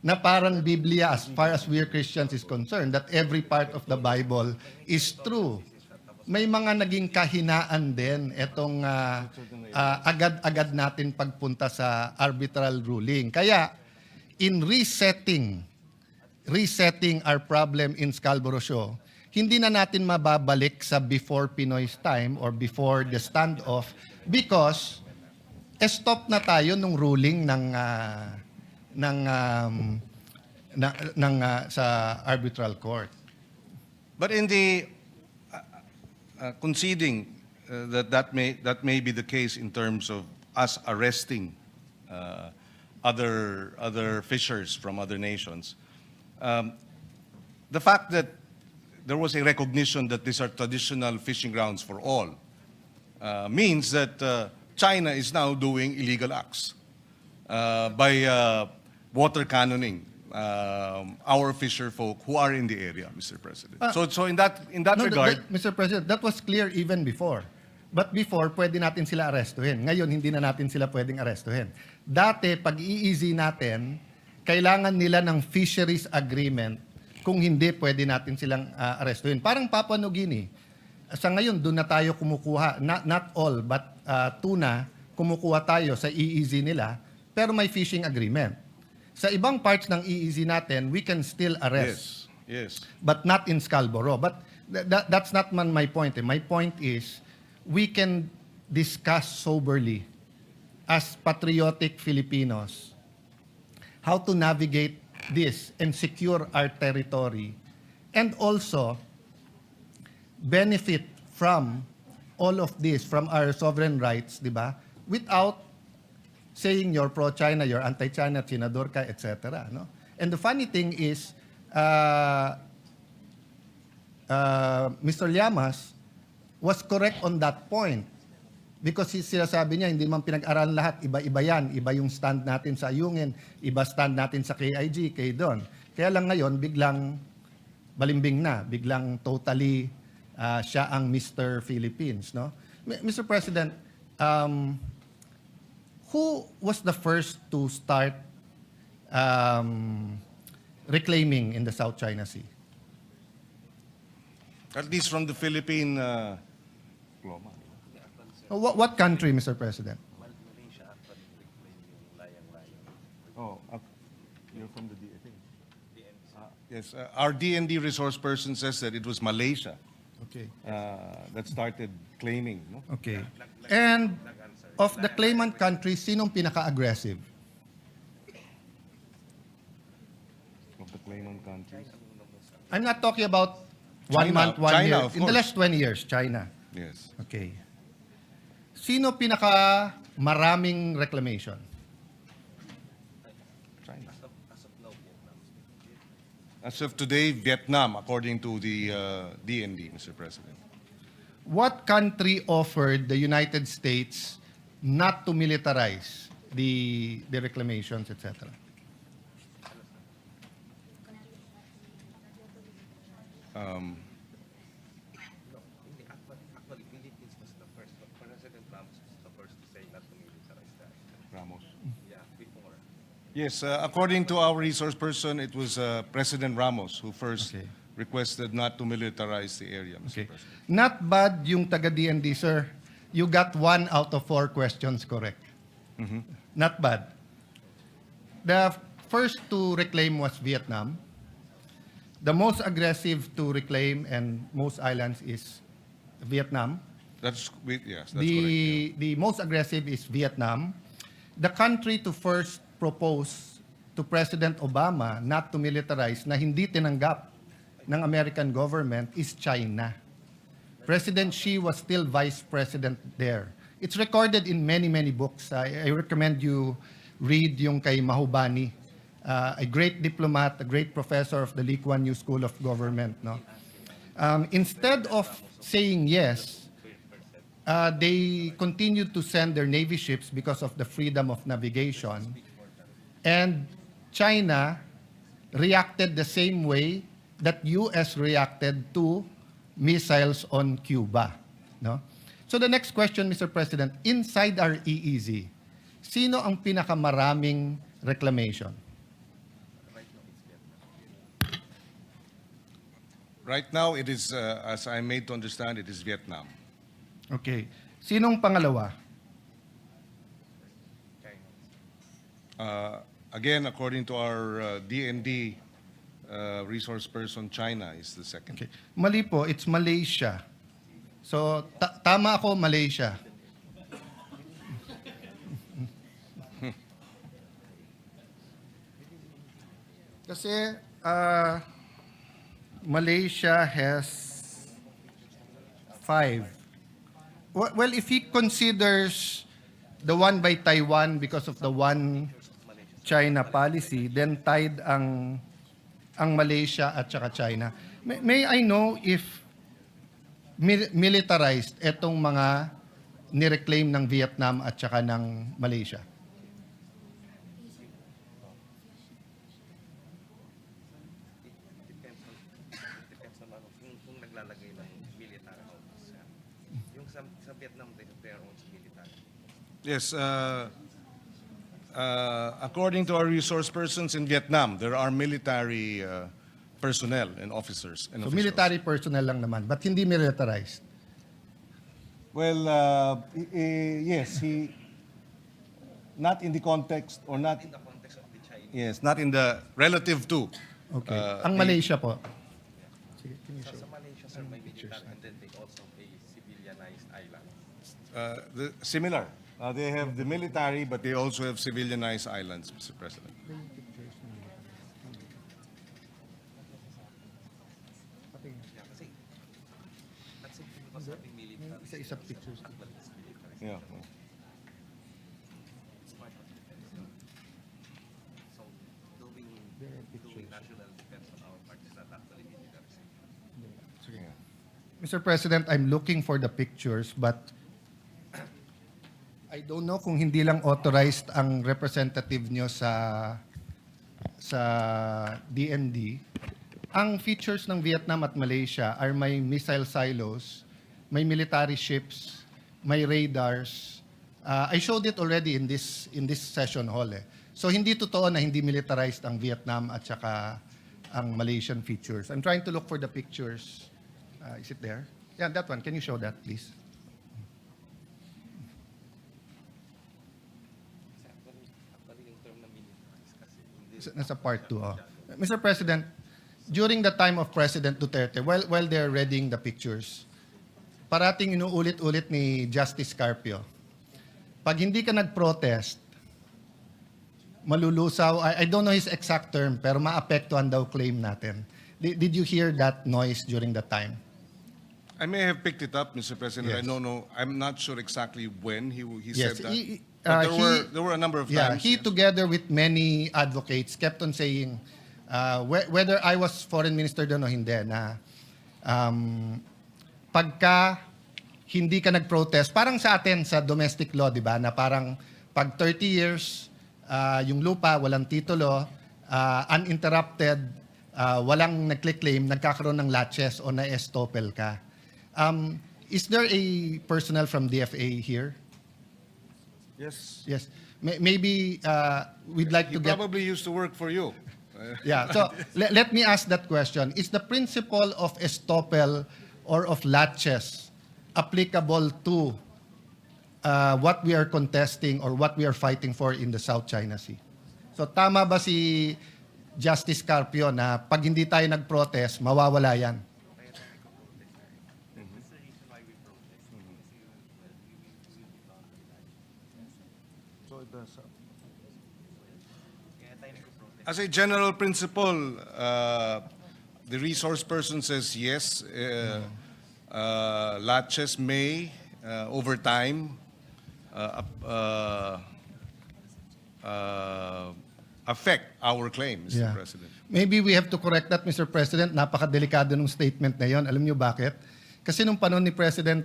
Speaker 2: na parang Biblia, as far as we Christians is concerned, that every part of the Bible is true. May mga naging kahinaan din itong agad-agad natin pagpunta sa arbitral ruling. Kaya, in resetting our problem in Scarborough Shoal, hindi na natin mababalik sa before Pinoy's time or before the standoff because stop na tayo nung ruling sa arbitral court.
Speaker 1: But in the conceding that may be the case in terms of us arresting other fishers from other nations, the fact that there was a recognition that these are traditional fishing grounds for all means that China is now doing illegal acts by water cannoning our fisher folk who are in the area, Mr. President. So in that
Speaker 2: No,
Speaker 1: regard,
Speaker 2: Mr. President, that was clear even before. But before, pwede natin sila arestuhin. Ngayon, hindi na natin sila pwedeng arestuhin. Dati, pag i-easy natin, kailangan nila ng fisheries agreement. Kung hindi, pwede natin silang arestuhin. Parang Papua New Guinea. Sa ngayon, doon na tayo kumukuha. Not all, but tuna, kumukuha tayo sa EEZ nila, pero may fishing agreement. Sa ibang parts ng EEZ natin, we can still arrest.
Speaker 1: yes.
Speaker 2: But not in Scarborough. But that's not my point. My point is, we can discuss soberly as patriotic Filipinos how to navigate this and secure our territory and also benefit from all of this, from our sovereign rights, di ba? Without saying you're pro-China, you're anti-China, Chinador ka, etc. No? And the funny thing is, Mr. Llamas was correct on that point. Because sinasabi niya, hindi man pinag-aralan lahat, iba-iba yan. Iba yung stand natin sa Ayungin, iba stand natin sa KIG, kay Don. Kaya lang ngayon, biglang balimbing na, biglang totally siya ang Mr. Philippines. No? Mr. President, who was the first to start reclaiming in the South China Sea?
Speaker 1: At least from the Philippine
Speaker 2: What country, Mr. President?
Speaker 1: you're from the DND. Yes, our DND resource person says that it was Malaysia
Speaker 2: Okay.
Speaker 1: that started claiming. No?
Speaker 2: Okay. And of the claimant countries, sinong pinaka-aggressive?
Speaker 1: Of the claimant countries.
Speaker 2: I'm not talking about 1
Speaker 1: China.
Speaker 2: month, 1
Speaker 1: China,
Speaker 2: year.
Speaker 1: of
Speaker 2: In the
Speaker 1: course.
Speaker 2: last 20 years, China.
Speaker 1: Yes.
Speaker 2: Okay. Sino pinaka-maraming reclamation?
Speaker 1: China. As of today, Vietnam, according to the DND, Mr. President.
Speaker 2: What country offered the United States not to militarize the reclamations, etc.?
Speaker 1: Ramos. Yes, according to our resource person, it was President Ramos who first
Speaker 2: Okay.
Speaker 1: requested not to militarize the area, Mr.
Speaker 2: Okay.
Speaker 1: President.
Speaker 2: Not bad yung taga-DND, sir. You got 1 out of 4 questions correct. Not bad. The first to reclaim was Vietnam. The most aggressive to reclaim and most islands is Vietnam.
Speaker 1: Yes, that's correct. Yeah.
Speaker 2: The most aggressive is Vietnam. The country to first propose to President Obama not to militarize na hindi tinanggap ng American government is China. President Xi was still vice president there. It's recorded in many, many books. I recommend you read yung kay Mahubani, a great diplomat, a great professor of the Lee Kuan Yew School of Government. No? Instead of saying yes, they continued to send their Navy ships because of the freedom of navigation. And China reacted the same way that US reacted to missiles on Cuba. No? So the next question, Mr. President, inside our EEZ, sino ang pinakamaraming reclamation?
Speaker 1: Right now, it is, as I made to understand, it is Vietnam.
Speaker 2: Okay. Sinong pangalawa?
Speaker 1: Again, according to our DND resource person, China is the second.
Speaker 2: Okay. Mali po, it's Malaysia. So, tama ako, Malaysia. Kasi Malaysia has 5. Well, if he considers the one by Taiwan because of the one China policy, then tied ang Malaysia at saka China. May I know if militarized etong mga nireclaim ng Vietnam at saka ng Malaysia?
Speaker 7: Depends naman kung naglalagay ng military officer. Yung sa Vietnam, they have their own military.
Speaker 6: Yes, according to our resource persons in Vietnam, there are military personnel and officers. And
Speaker 2: So
Speaker 6: officials.
Speaker 2: military personnel lang naman, but hindi militarized.
Speaker 6: Well, yes, he not in the context or not
Speaker 7: In the context of the Chinese,
Speaker 6: yes, not in the relative to.
Speaker 2: Okay. Ang Malaysia po.
Speaker 7: sa Malaysia, sir, may military, and then they also have a civilianized island.
Speaker 6: Similar. They have the military, but they also have civilianized islands, Mr. President.
Speaker 7: Yeah, kasi that's it, because having military,
Speaker 2: Isa-isa pictures.
Speaker 6: Yeah.
Speaker 7: so doing national defense on our part is not actually military.
Speaker 2: Mr. President, I'm looking for the pictures, but I don't know kung hindi lang authorized ang representative nyo sa DND. Ang features ng Vietnam at Malaysia are may missile silos, may military ships, may radars. I showed it already in this session hall. So hindi totoo na hindi militarized ang Vietnam at saka ang Malaysian features. I'm trying to look for the pictures. Is it there? Yeah, that one. Can you show that, please?
Speaker 7: Actually, yung term na militarized kasi hindi
Speaker 2: Nasa part 2. Oh. Mr. President, during the time of President Duterte, while they're readying the pictures, parating inuulit-ulit ni Justice Carpio, pag hindi ka nag-protest, malulusaw, I don't know his exact term, pero maapektuhan daw claim natin. Did you hear that noise during that time?
Speaker 6: I may have picked it up, Mr. President.
Speaker 2: Yes.
Speaker 6: I don't know. I'm not sure exactly when he
Speaker 2: Yes,
Speaker 6: said that.
Speaker 2: he-
Speaker 6: But
Speaker 2: he-
Speaker 6: there were a number of
Speaker 2: Yeah,
Speaker 6: times.
Speaker 2: he
Speaker 6: yes.
Speaker 2: together with many advocates kept on saying, whether I was foreign minister doon o hindi, na pagka hindi ka nag-protest, parang sa atin sa domestic law, di ba, na parang pag 30 years, yung lupa, walang titulo, uninterrupted, walang nagclaim, nagkakaroon ng laches o na-estoppel ka. Is there a personnel from DFA here?
Speaker 6: Yes.
Speaker 2: Yes. Maybe we'd like
Speaker 6: He
Speaker 2: to get...
Speaker 6: probably used to work for you.
Speaker 2: Yeah, so let me ask that question. Is the principle of estoppel or of laches applicable to what we are contesting or what we are fighting for in the South China Sea? So tama ba si Justice Carpio na pag hindi tayo nag-protest, mawawala yan?
Speaker 6: As a general principle, the resource person says yes. Latches may, over time, affect our claim, Mr. President.
Speaker 2: Maybe we have to correct that, Mr. President. Napakadelikado ng statement na yon. Alam niyo bakit? Kasi nung panahon ni President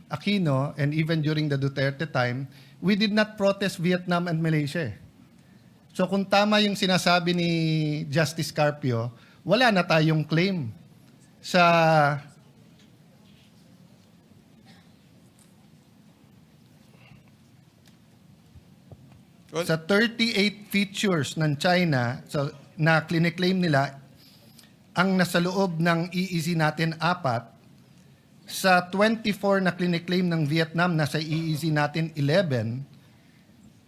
Speaker 2: Aquino and even during the Duterte time, we did not protest Vietnam and Malaysia. So kung tama yung sinasabi ni Justice Carpio, wala na tayong claim sa sa 38 features ng China na clinic-claim nila, ang nasa loob ng EEZ natin 4, sa 24 na clinic-claim ng Vietnam, nasa EEZ natin 11,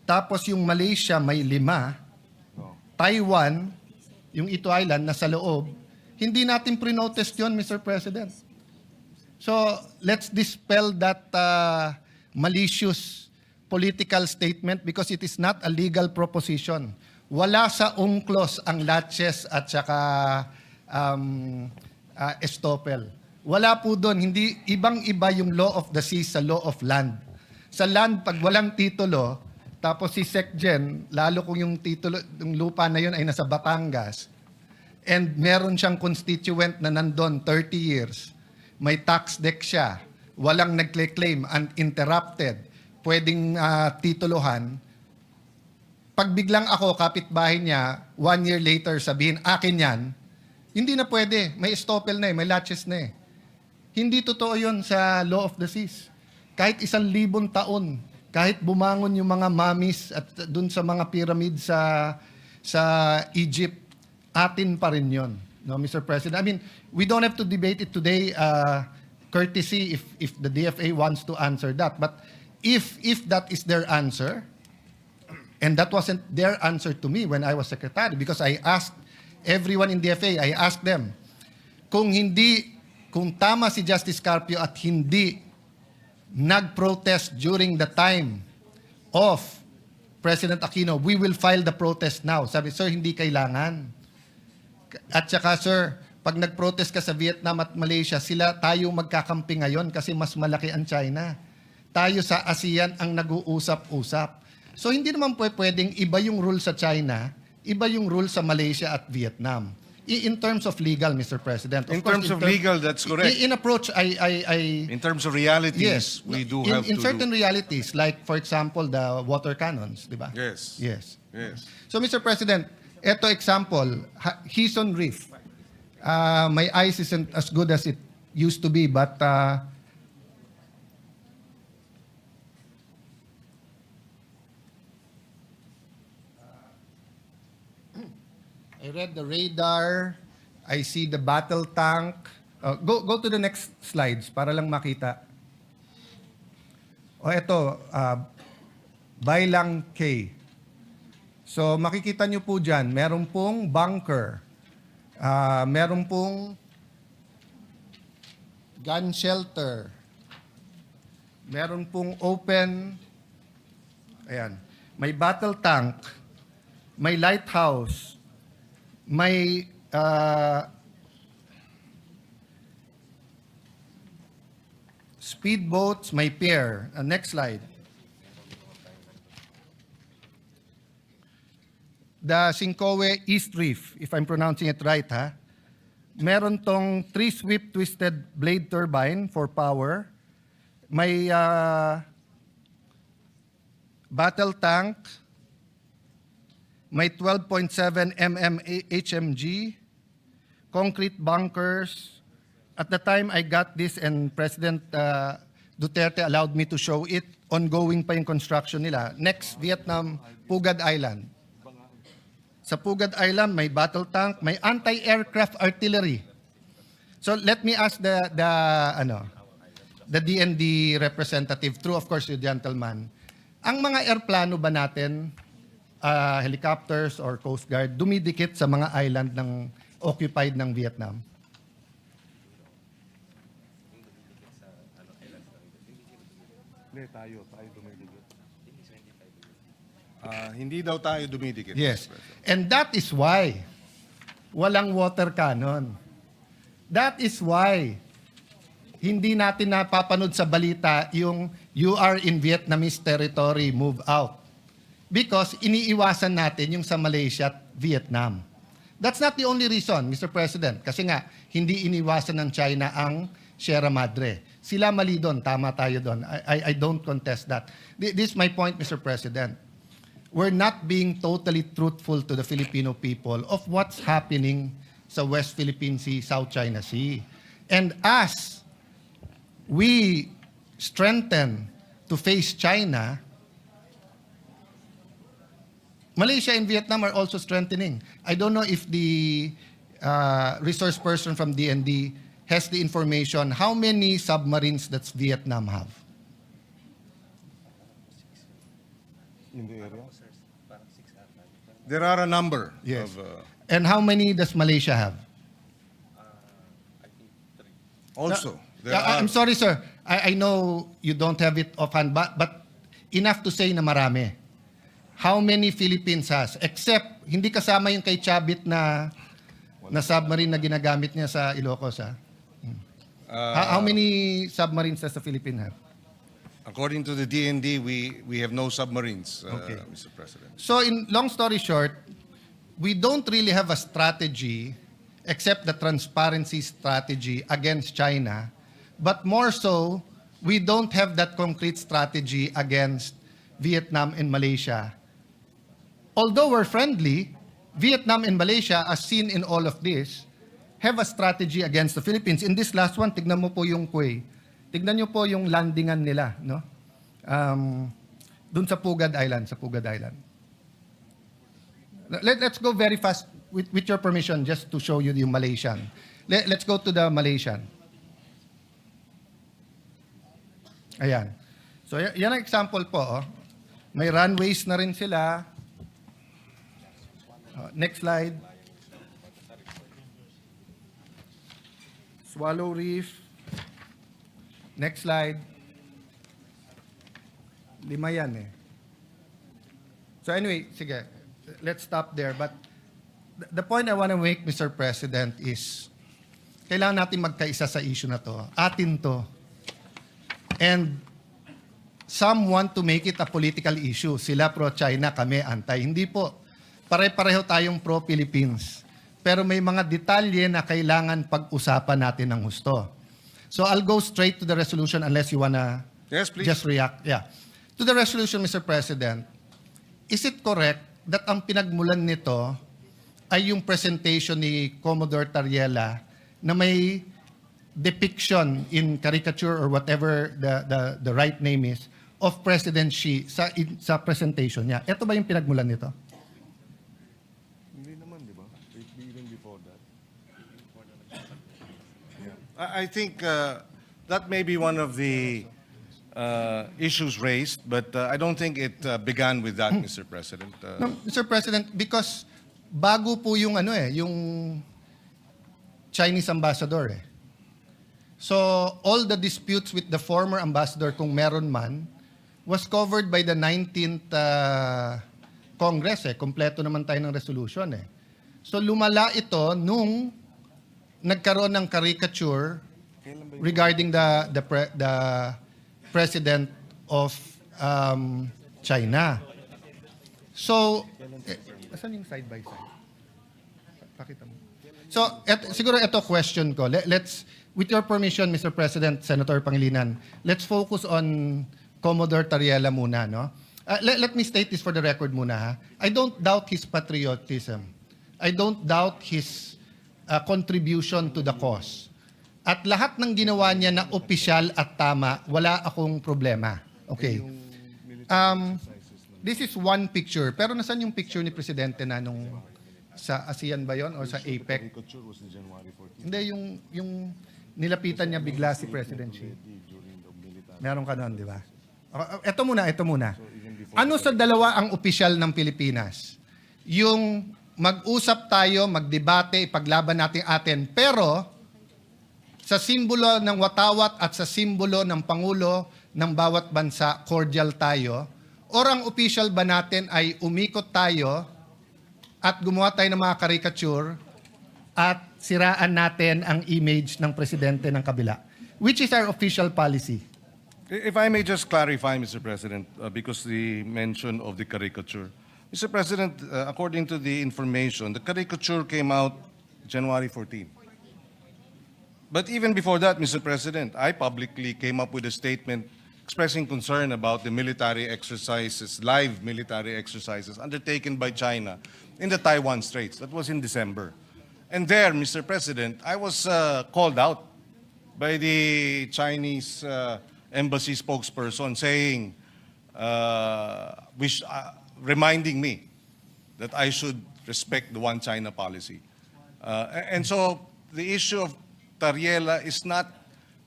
Speaker 2: tapos yung Malaysia may 5, Taiwan, yung Ito Island, nasa loob, hindi natin pre-notice yun, Mr. President. So, let's dispel that malicious political statement because it is not a legal proposition. Wala sa UNCLOS ang Latches at saka Estoppel. Wala po doon. Hindi, ibang-iba yung law of the sea sa law of land. Sa land, pag walang titulo, tapos si SecGen, lalo kung yung titulo, yung lupa na yun ay nasa Batangas, and meron siyang constituent na nandun 30 years, may tax deck siya, walang nagkle-claim, uninterrupted, pwedeng tituluhan, pag biglang ako, kapitbahay niya, 1 year later sabihin, akin yan, hindi na pwede. May estoppel na eh, may latches na eh. Hindi totoo yun sa law of the seas. Kahit 1,000 taon, kahit bumangon yung mga mummies at dun sa mga pyramid sa Egypt, atin pa rin yun. No, Mr. President? I mean, we don't have to debate it today, courtesy if the DFA wants to answer that. But if that is their answer, and that wasn't their answer to me when I was secretary, because I asked everyone in DFA, I asked them, kung tama si Justice Carpio at hindi nag-protest during the time of President Aquino, we will file the protest now. Sabi, sir, hindi kailangan. At saka, sir, pag nag-protest ka sa Vietnam at Malaysia, tayo magkakampi ngayon kasi mas malaki ang China. Tayo sa ASEAN ang nag-uusap-usap. So hindi naman pwedeng iba yung rule sa China, iba yung rule sa Malaysia at Vietnam. In terms of legal, Mr. President.
Speaker 6: In terms of legal, that's correct.
Speaker 2: In approach,
Speaker 6: In terms of realities,
Speaker 2: yes,
Speaker 6: we do
Speaker 2: in
Speaker 6: have to
Speaker 2: certain
Speaker 6: do.
Speaker 2: realities, like for example, the water cannons, di ba?
Speaker 6: Yes.
Speaker 2: Yes.
Speaker 6: Yes.
Speaker 2: So, Mr. President, eto example, Hison Reef. My ice isn't as good as it used to be, but I read the radar, I see the battle tank. Go to the next slides para lang makita. O eto, Bailang K. So makikita nyo po dyan, meron pong bunker, meron pong gun shelter, meron pong open, ayan, may battle tank, may lighthouse, may speedboats, may pier. Next slide. The Sincoe East Reef, if I'm pronouncing it right, ha? Meron tong 3-sweep twisted blade turbine for power. May battle tank. May 12.7 mm HMG, concrete bunkers. At the time I got this and President Duterte allowed me to show it, ongoing pa yung construction nila. Next, Vietnam, Pugad Island. Sa Pugad Island, may battle tank, may anti-aircraft artillery. So let me ask the DND representative, through of course you gentleman, ang mga airplano ba natin, helicopters or Coast Guard, dumidikit sa mga island ng occupied ng Vietnam?
Speaker 6: Hindi daw tayo dumidikit.
Speaker 2: Yes.
Speaker 6: Mr. President.
Speaker 2: And that is why walang water cannon. That is why hindi natin napapanood sa balita yung you are in Vietnamese territory, move out. Because iniiwasan natin yung sa Malaysia at Vietnam. That's not the only reason, Mr. President. Kasi nga, hindi iniwasan ng China ang Sierra Madre. Sila mali doon, tama tayo doon. I don't contest that. This is my point, Mr. President. We're not being totally truthful to the Filipino people of what's happening sa West Philippine Sea, South China Sea. And as we strengthen to face China, Malaysia and Vietnam are also strengthening. I don't know if the resource person from DND has the information how many submarines does Vietnam have.
Speaker 6: There are a number
Speaker 2: Yes.
Speaker 6: of
Speaker 2: And how many does Malaysia have?
Speaker 6: also. There
Speaker 2: I'm
Speaker 6: are,
Speaker 2: sorry, sir. I know you don't have it offhand, but enough to say na marami. how many Philippines has, except, hindi kasama yung kay Chabit na submarine na ginagamit niya sa Ilocos, ha? How many submarines does the Philippines have?
Speaker 6: According to the DND, we have no submarines,
Speaker 2: Okay.
Speaker 6: Mr. President.
Speaker 2: So in long story short, we don't really have a strategy except the transparency strategy against China, but more so, we don't have that concrete strategy against Vietnam and Malaysia. Although we're friendly, Vietnam and Malaysia, as seen in all of this, have a strategy against the Philippines. In this last one, tignan mo po yung Quay. Tignan nyo po yung landingan nila, no? Dun sa Pugad Island, Let's go very fast with your permission just to show you yung Malaysian. Let's go to the Malaysian. Ayan. So yan ang example po. Oh. May runways na rin sila. Next slide. Swallow Reef. Next slide. 5 yan eh. So anyway, sige. Let's stop there. But the point I want to make, Mr. President, is kailangan natin magkaisa sa issue na to. Atin to. And some want to make it a political issue. Sila pro-China, kami anti. Hindi po. Pare-pareho tayong pro-Philippines. Pero may mga detalye na kailangan pag-usapan natin ng husto. So I'll go straight to the resolution unless you wanna
Speaker 6: Yes, please.
Speaker 2: just react. Yeah. To the resolution, Mr. President, is it correct that ang pinagmulan nito ay yung presentation ni Commodore Tariela na may depiction in caricature or whatever the right name is of President Xi sa presentation niya? Ito ba yung pinagmulan nito?
Speaker 6: Hindi naman, di ba? Even before that. I think that may be one of the issues raised, but I don't think it began with that, Mr. President.
Speaker 2: No, Mr. President, because bago po yung yung Chinese ambassador eh. So all the disputes with the former ambassador, kung meron man, was covered by the 19th Congress eh. Kompleto naman tayo ng resolution eh. So lumala ito nung nagkaroon ng caricature regarding the president of China. So, asan yung side by side? Pakita mo. So, siguro ito question ko. Let's, with your permission, Mr. President, Senator Pangilinan, let's focus on Commodore Tariela muna, no? Let me state this for the record muna, ha? I don't doubt his patriotism. I don't doubt his contribution to the cause. At lahat ng ginawa niya na opisyal at tama, wala akong problema. Okay. This is one picture. Pero nasan yung picture ni Presidente na nung sa ASEAN ba yon o sa APEC? Hindi, yung nilapitan niya bigla si President Xi. Meron ka nun, di ba? Ito muna. Ano sa dalawa ang opisyal ng Pilipinas? Yung mag-usap tayo, magdebate, ipaglaban natin atin, pero sa simbolo ng watawat at sa simbolo ng Pangulo ng bawat bansa, cordial tayo, or ang official ba natin ay umikot tayo at gumawa tayo ng mga caricature at siraan natin ang image ng presidente ng kabila? Which is our official policy?
Speaker 6: If I may just clarify, Mr. President, because the mention of the caricature. Mr. President, according to the information, the caricature came out January 14. But even before that, Mr. President, I publicly came up with a statement expressing concern about the military exercises, live military exercises undertaken by China in the Taiwan Straits. That was in December. And there, Mr. President, I was called out by the Chinese embassy spokesperson saying, reminding me that I should respect the one China policy. And so the issue of Tariela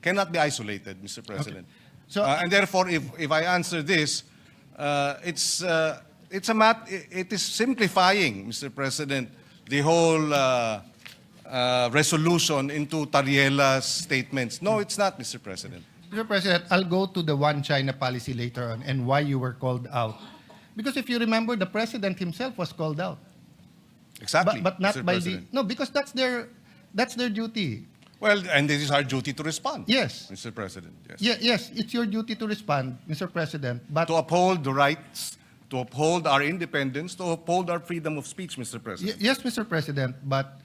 Speaker 6: cannot be isolated, Mr. President.
Speaker 2: Okay. So,
Speaker 6: And therefore, if I answer this, it is simplifying, Mr. President, the whole resolution into Tariela's statements. No, it's not, Mr. President.
Speaker 2: Mr. President, I'll go to the one China policy later on and why you were called out. Because if you remember, the president himself was called out.
Speaker 6: Exactly,
Speaker 2: But not
Speaker 6: Mr.
Speaker 2: by
Speaker 6: President.
Speaker 2: the... No, because that's their duty.
Speaker 6: Well, and this is our duty to respond.
Speaker 2: Yes.
Speaker 6: Mr. President, yes.
Speaker 2: Yes, it's your duty to respond, Mr. President, but...
Speaker 6: To uphold the rights, to uphold our independence, to uphold our freedom of speech, Mr. President.
Speaker 2: Yes, Mr. President, but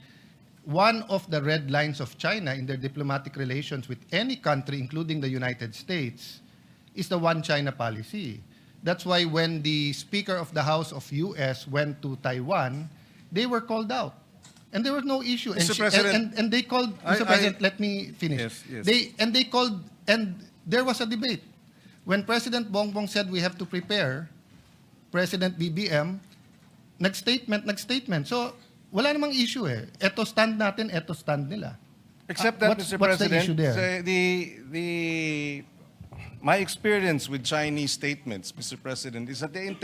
Speaker 2: one of the red lines of China in their diplomatic relations with any country, including the United States, is the one China policy. That's why when the Speaker of the House of US went to Taiwan, they were called out. And there was no issue.
Speaker 6: Mr. President,
Speaker 2: and they called,
Speaker 6: I-
Speaker 2: Mr. President, let me finish.
Speaker 6: Yes, yes.
Speaker 2: They called, and there was a debate. When President Bongbong said we have to prepare, President BBM, nag-statement. So, wala namang issue eh. Eto stand natin, eto stand nila.
Speaker 6: Except that,
Speaker 2: What's
Speaker 6: Mr.
Speaker 2: the
Speaker 6: President,
Speaker 2: issue there?
Speaker 6: my experience with Chinese statements, Mr. President, is that they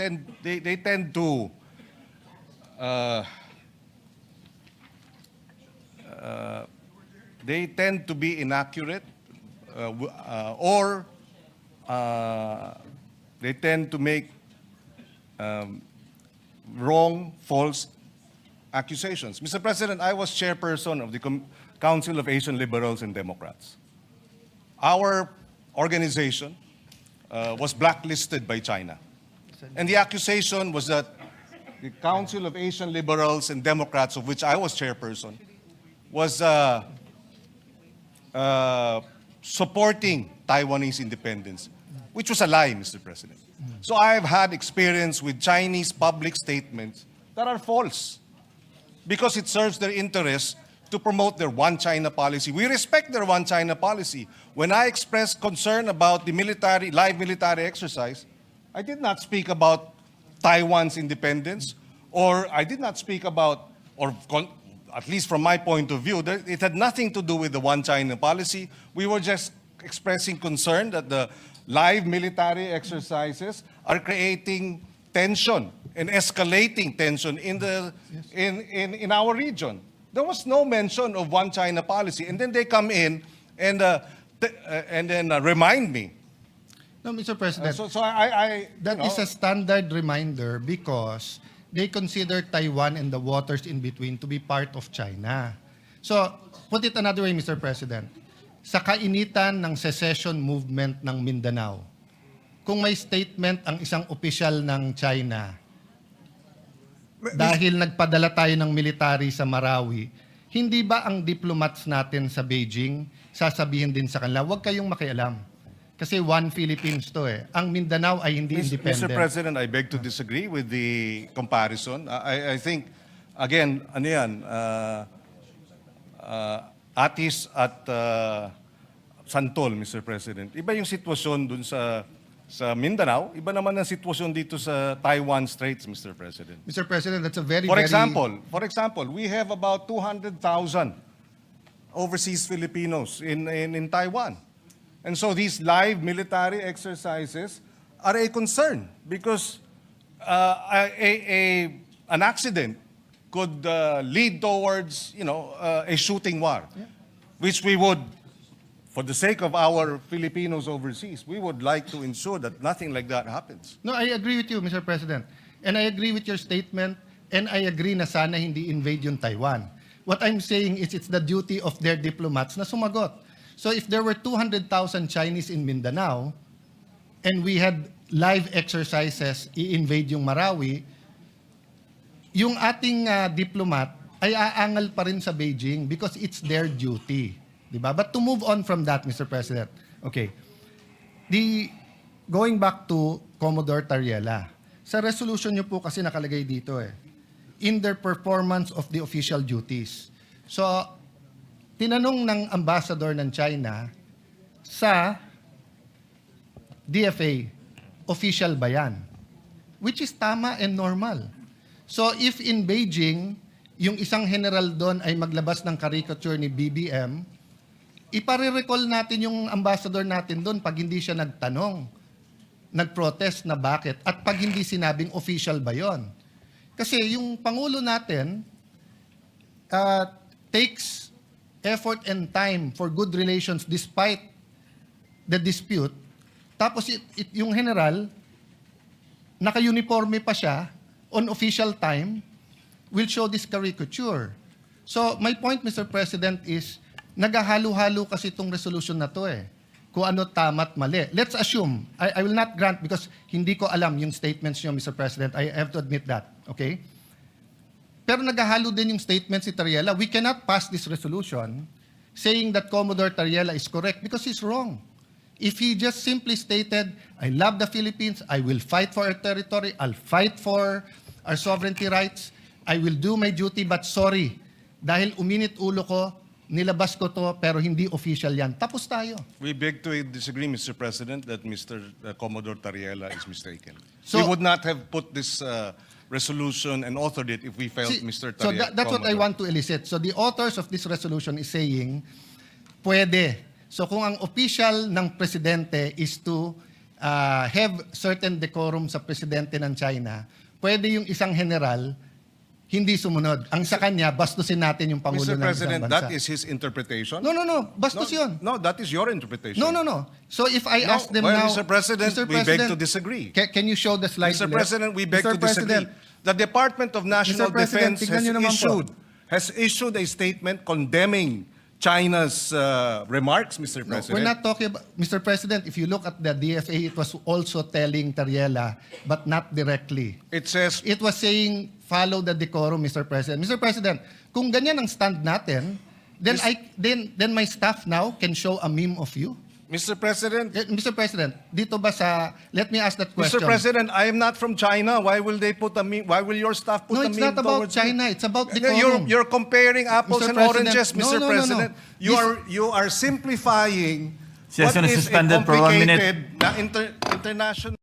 Speaker 6: tend to be inaccurate, or they tend to make wrong, false accusations. Mr. President, I was chairperson of the Council of Asian Liberals and Democrats. Our organization was blacklisted by China. And the accusation was that the Council of Asian Liberals and Democrats, of which I was chairperson, was supporting Taiwanese independence, which was a lie, Mr. President. So I've had experience with Chinese public statements that are false because it serves their interests to promote their one China policy. We respect their one China policy. When I expressed concern about the live military exercise, I did not speak about Taiwan's independence, or I did not speak about, at least from my point of view, it had nothing to do with the one China policy. We were just expressing concern that the live military exercises are creating tension and escalating tension in our region. There was no mention of one China policy, and then they come in and then remind me.
Speaker 2: No, Mr. President,
Speaker 6: That
Speaker 2: is a standard reminder because they consider Taiwan and the waters in between to be part of China. So, put it another way, Mr. President. Sa kainitan ng secession movement ng Mindanao, kung may statement ang isang opisyal ng China dahil nagpadala tayo ng military sa Marawi, hindi ba ang diplomats natin sa Beijing sasabihin din sa kanila, huwag kayong makialam. Kasi one Philippines to eh. Ang Mindanao ay hindi independent.
Speaker 6: Mr. President, I beg to disagree with the comparison. I think, again, ano yan, Atis at Santol, Mr. President. Iba yung sitwasyon dun sa Mindanao, iba naman ang sitwasyon dito sa Taiwan Straits, Mr. President.
Speaker 2: Mr. President, that's a very,
Speaker 6: For example, we have about 200,000 overseas Filipinos in Taiwan. And so these live military exercises are a concern because an accident could lead towards, a shooting war, which we would, for the sake of our Filipinos overseas, we would like to ensure that nothing like that happens.
Speaker 2: No, I agree with you, Mr. President. And I agree with your statement, and I agree na sana hindi invade yung Taiwan. What I'm saying is it's the duty of their diplomats na sumagot. So if there were 200,000 Chinese in Mindanao, and we had live exercises, i-invade yung Marawi, yung ating diplomat ay aangal pa rin sa Beijing because it's their duty. Diba? But to move on from that, Mr. President, okay, going back to Commodore Tariela, sa resolution nyo po kasi nakalagay dito in their performance of the official duties. So, tinanong ng ambassador ng China sa DFA, official ba yan? Which is tama and normal. So if in Beijing, yung isang general doon ay maglabas ng caricature ni BBM, ipare-recall natin yung ambassador natin doon pag hindi siya nagtanong, nag-protest na bakit, at pag hindi sinabing official ba yon. Kasi yung Pangulo natin takes effort and time for good relations despite the dispute. Tapos yung general, naka-uniforme pa siya on official time, will show this caricature. So my point, Mr. President, is naghahalo-halo kasi itong resolution na to eh. Kung ano tama't mali. Let's assume, I will not grant because hindi ko alam yung statements niyo, Mr. President. I have to admit that. Okay? Pero naghahalo din yung statement si Tariela. We cannot pass this resolution saying that Commodore Tariela is correct because he's wrong. If he just simply stated, I love the Philippines, I will fight for our territory, I'll fight for our sovereignty rights, I will do my duty, but sorry, dahil uminit ulo ko, nilabas ko to, pero hindi official yan. Tapos tayo.
Speaker 6: We beg to disagree, Mr. President, that Mr. Commodore Tariela is mistaken.
Speaker 2: So-
Speaker 6: We would not have put this resolution and authored it if we felt
Speaker 2: See,
Speaker 6: Mr.
Speaker 2: so
Speaker 6: Tariela.
Speaker 2: that's what I want to elicit. So the authors of this resolution is saying, pwede. So kung ang official ng presidente is to have certain decorum sa presidente ng China, pwede yung isang general hindi sumunod. Ang sa kanya, bastusin natin yung Pangulo
Speaker 6: Mr.
Speaker 2: ng isang
Speaker 6: President,
Speaker 2: bansa.
Speaker 6: that is his interpretation.
Speaker 2: No. Bastos yun.
Speaker 6: No, that is your interpretation.
Speaker 2: No. So if I
Speaker 6: No,
Speaker 2: ask them
Speaker 6: well,
Speaker 2: now...
Speaker 6: Mr. President, we beg to disagree.
Speaker 2: Can you show the slide?
Speaker 6: Mr.
Speaker 2: ulit?
Speaker 6: President, we beg
Speaker 2: Mr.
Speaker 6: to disagree.
Speaker 2: President,
Speaker 6: The Department of National
Speaker 2: Mr. President,
Speaker 6: Defense
Speaker 2: tignan nyo naman po.
Speaker 6: has issued a statement condemning China's remarks, Mr.
Speaker 2: No,
Speaker 6: President.
Speaker 2: we're not talking about... Mr. President, if you look at the DFA, it was also telling Tariela, but not directly.
Speaker 6: It says,
Speaker 2: It was saying, follow the decorum, Mr. President. Mr. President, kung ganyan ang stand natin, then my staff now can show a meme of you?
Speaker 6: Mr. President,
Speaker 2: Mr. President, dito ba sa... Let me ask that question.
Speaker 6: Mr. President, I am not from China. Why will they put a meme? Why will your staff put
Speaker 2: No,
Speaker 6: a
Speaker 2: it's
Speaker 6: meme
Speaker 2: not about
Speaker 6: towards me?
Speaker 2: China. It's about
Speaker 6: No,
Speaker 2: decorum.
Speaker 6: You're comparing apples
Speaker 2: Mr.
Speaker 6: and
Speaker 2: President,
Speaker 6: oranges,
Speaker 2: no,
Speaker 6: Mr.
Speaker 2: no.
Speaker 6: President. You are simplifying what
Speaker 3: Session is
Speaker 6: is a
Speaker 3: suspended for 1 minute.
Speaker 6: complicated na international.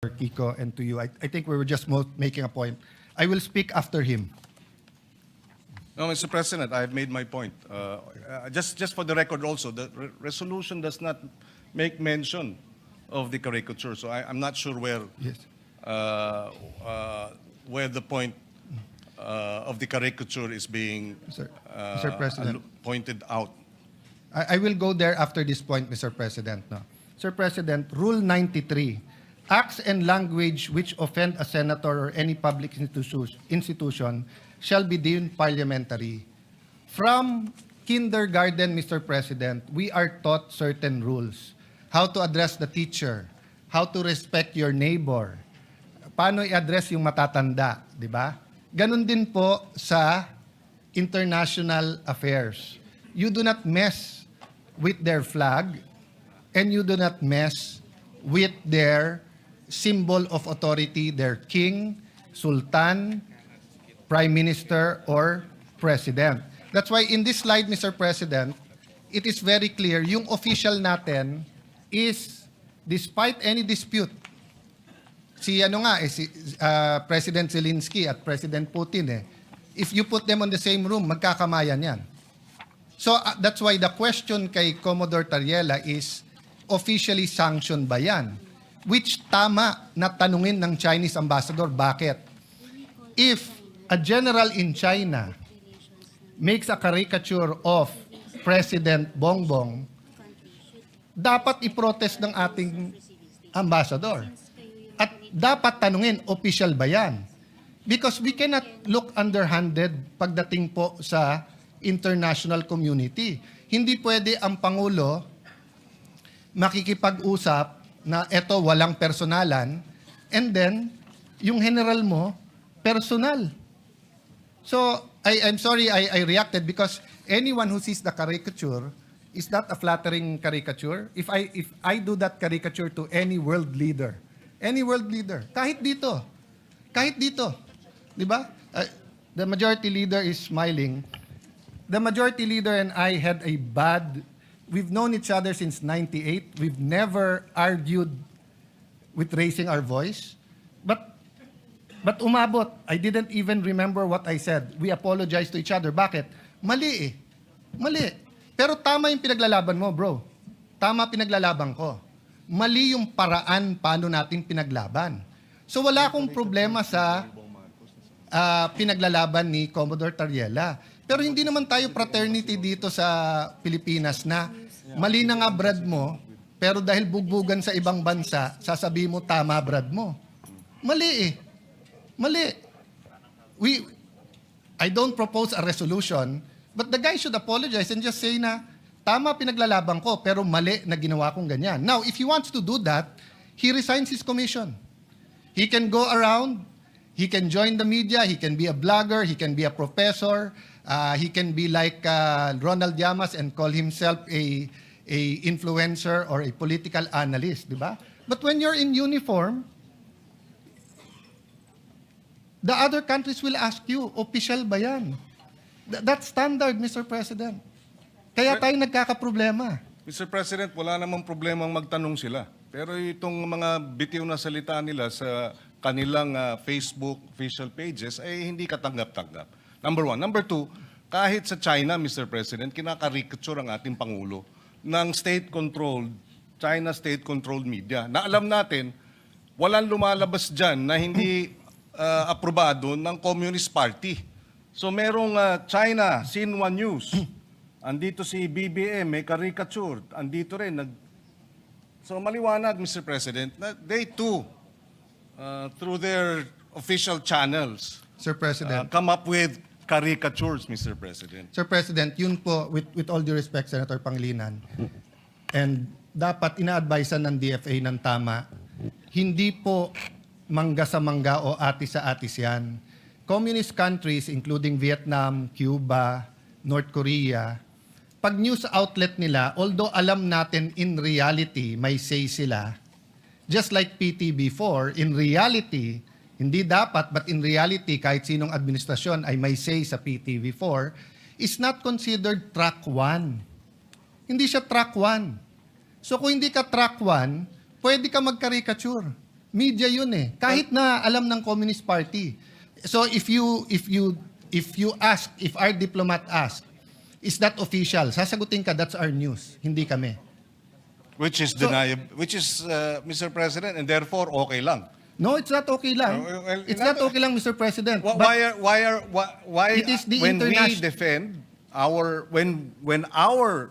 Speaker 2: Kiko, and to you. I think we were just making a point. I will speak after him.
Speaker 6: No, Mr. President, I have made my point. Just for the record also, the resolution does not make mention of the caricature. So I'm not sure where
Speaker 2: Yes.
Speaker 6: where the point of the caricature is being
Speaker 2: Mr. President.
Speaker 6: pointed out.
Speaker 2: I will go there after this point, Mr. President. No. Sir President, Rule 93, acts and language which offend a senator or any public institution shall be deemed parliamentary. From kindergarten, Mr. President, we are taught certain rules. How to address the teacher, how to respect your neighbor, paano i-address yung matatanda, di ba? Ganon din po sa international affairs. You do not mess with their flag and you do not mess with their symbol of authority, their king, sultan, prime minister, or president. That's why in this slide, Mr. President, it is very clear, yung official natin is, despite any dispute, si President Zelensky at President Putin if you put them on the same room, magkakamayan yan. So that's why the question kay Commodore Tariela is, officially sanctioned ba yan? Which tama na tanungin ng Chinese ambassador, bakit? If a general in China makes a caricature of President Bongbong, dapat i-protest ng ating ambassador. At dapat tanungin, official ba yan? Because we cannot look underhanded pagdating po sa international community. Hindi pwede ang Pangulo makikipag-usap na eto walang personalan and then yung general mo personal. So I'm sorry I reacted because anyone who sees the caricature is not a flattering caricature. If I do that caricature to any world leader, kahit dito, di ba? The majority leader is smiling. the majority leader and I had a bad, we've known each other since 98. We've never argued with raising our voice. But umabot. I didn't even remember what I said. We apologized to each other. Bakit? Mali eh. Mali. Pero tama yung pinaglalaban mo, bro. Tama pinaglalaban ko. Mali yung paraan paano natin pinaglaban. So wala akong problema sa pinaglalaban ni Commodore Tariela. Pero hindi naman tayo fraternity dito sa Pilipinas na mali na nga brad mo, pero dahil bugbugan sa ibang bansa, sasabihin mo tama brad mo. Mali eh. Mali. I don't propose a resolution, but the guy should apologize and just say na, tama pinaglalaban ko, pero mali na ginawa kong ganyan. Now, if he wants to do that, he resigns his commission. He can go around, he can join the media, he can be a blogger, he can be a professor, he can be like Ronald Llamas and call himself a influencer or a political analyst, di ba? But when you're in uniform, the other countries will ask you, official ba yan? That's standard, Mr. President. Kaya tayo nagkakaproblema.
Speaker 6: Mr. President, wala namang problemang magtanong sila. Pero itong mga bitiw na salita nila sa kanilang Facebook official pages ay hindi katanggap-tanggap. Number one. Number two, kahit sa China, Mr. President, kinakarikature ang ating Pangulo ng state-controlled, China state-controlled media. Na alam natin, walang lumalabas dyan na hindi aprobado ng Communist Party. So merong China, Xinhua News. Andito si BBM, may caricature. Andito rin. So maliwanag, Mr. President, na they too, through their official channels,
Speaker 2: Sir President.
Speaker 6: come up with caricatures, Mr. President.
Speaker 2: Sir President, yun po, with all due respect, Senator Pangilinan, and dapat ina-advisean ng DFA ng tama, hindi po mangga sa mangga o atis sa atis yan. Communist countries, including Vietnam, Cuba, North Korea, pag news outlet nila, although alam natin in reality may say sila, just like PTB4, in reality, hindi dapat, but in reality, kahit sinong administrasyon ay may say sa PTV4, is not considered track 1. Hindi siya track 1. So kung hindi ka track 1, pwede ka mag-caricature. Media yun eh. Kahit na alam ng Communist Party. So if our diplomat ask, is that official? Sasagutin ka, that's our news. Hindi kami.
Speaker 6: Which is Mr. President, and therefore okay lang.
Speaker 2: No, it's not okay lang.
Speaker 6: Well,
Speaker 2: It's not okay lang, Mr. President.
Speaker 6: Why
Speaker 2: It is the
Speaker 6: when we
Speaker 2: international-
Speaker 6: defend when our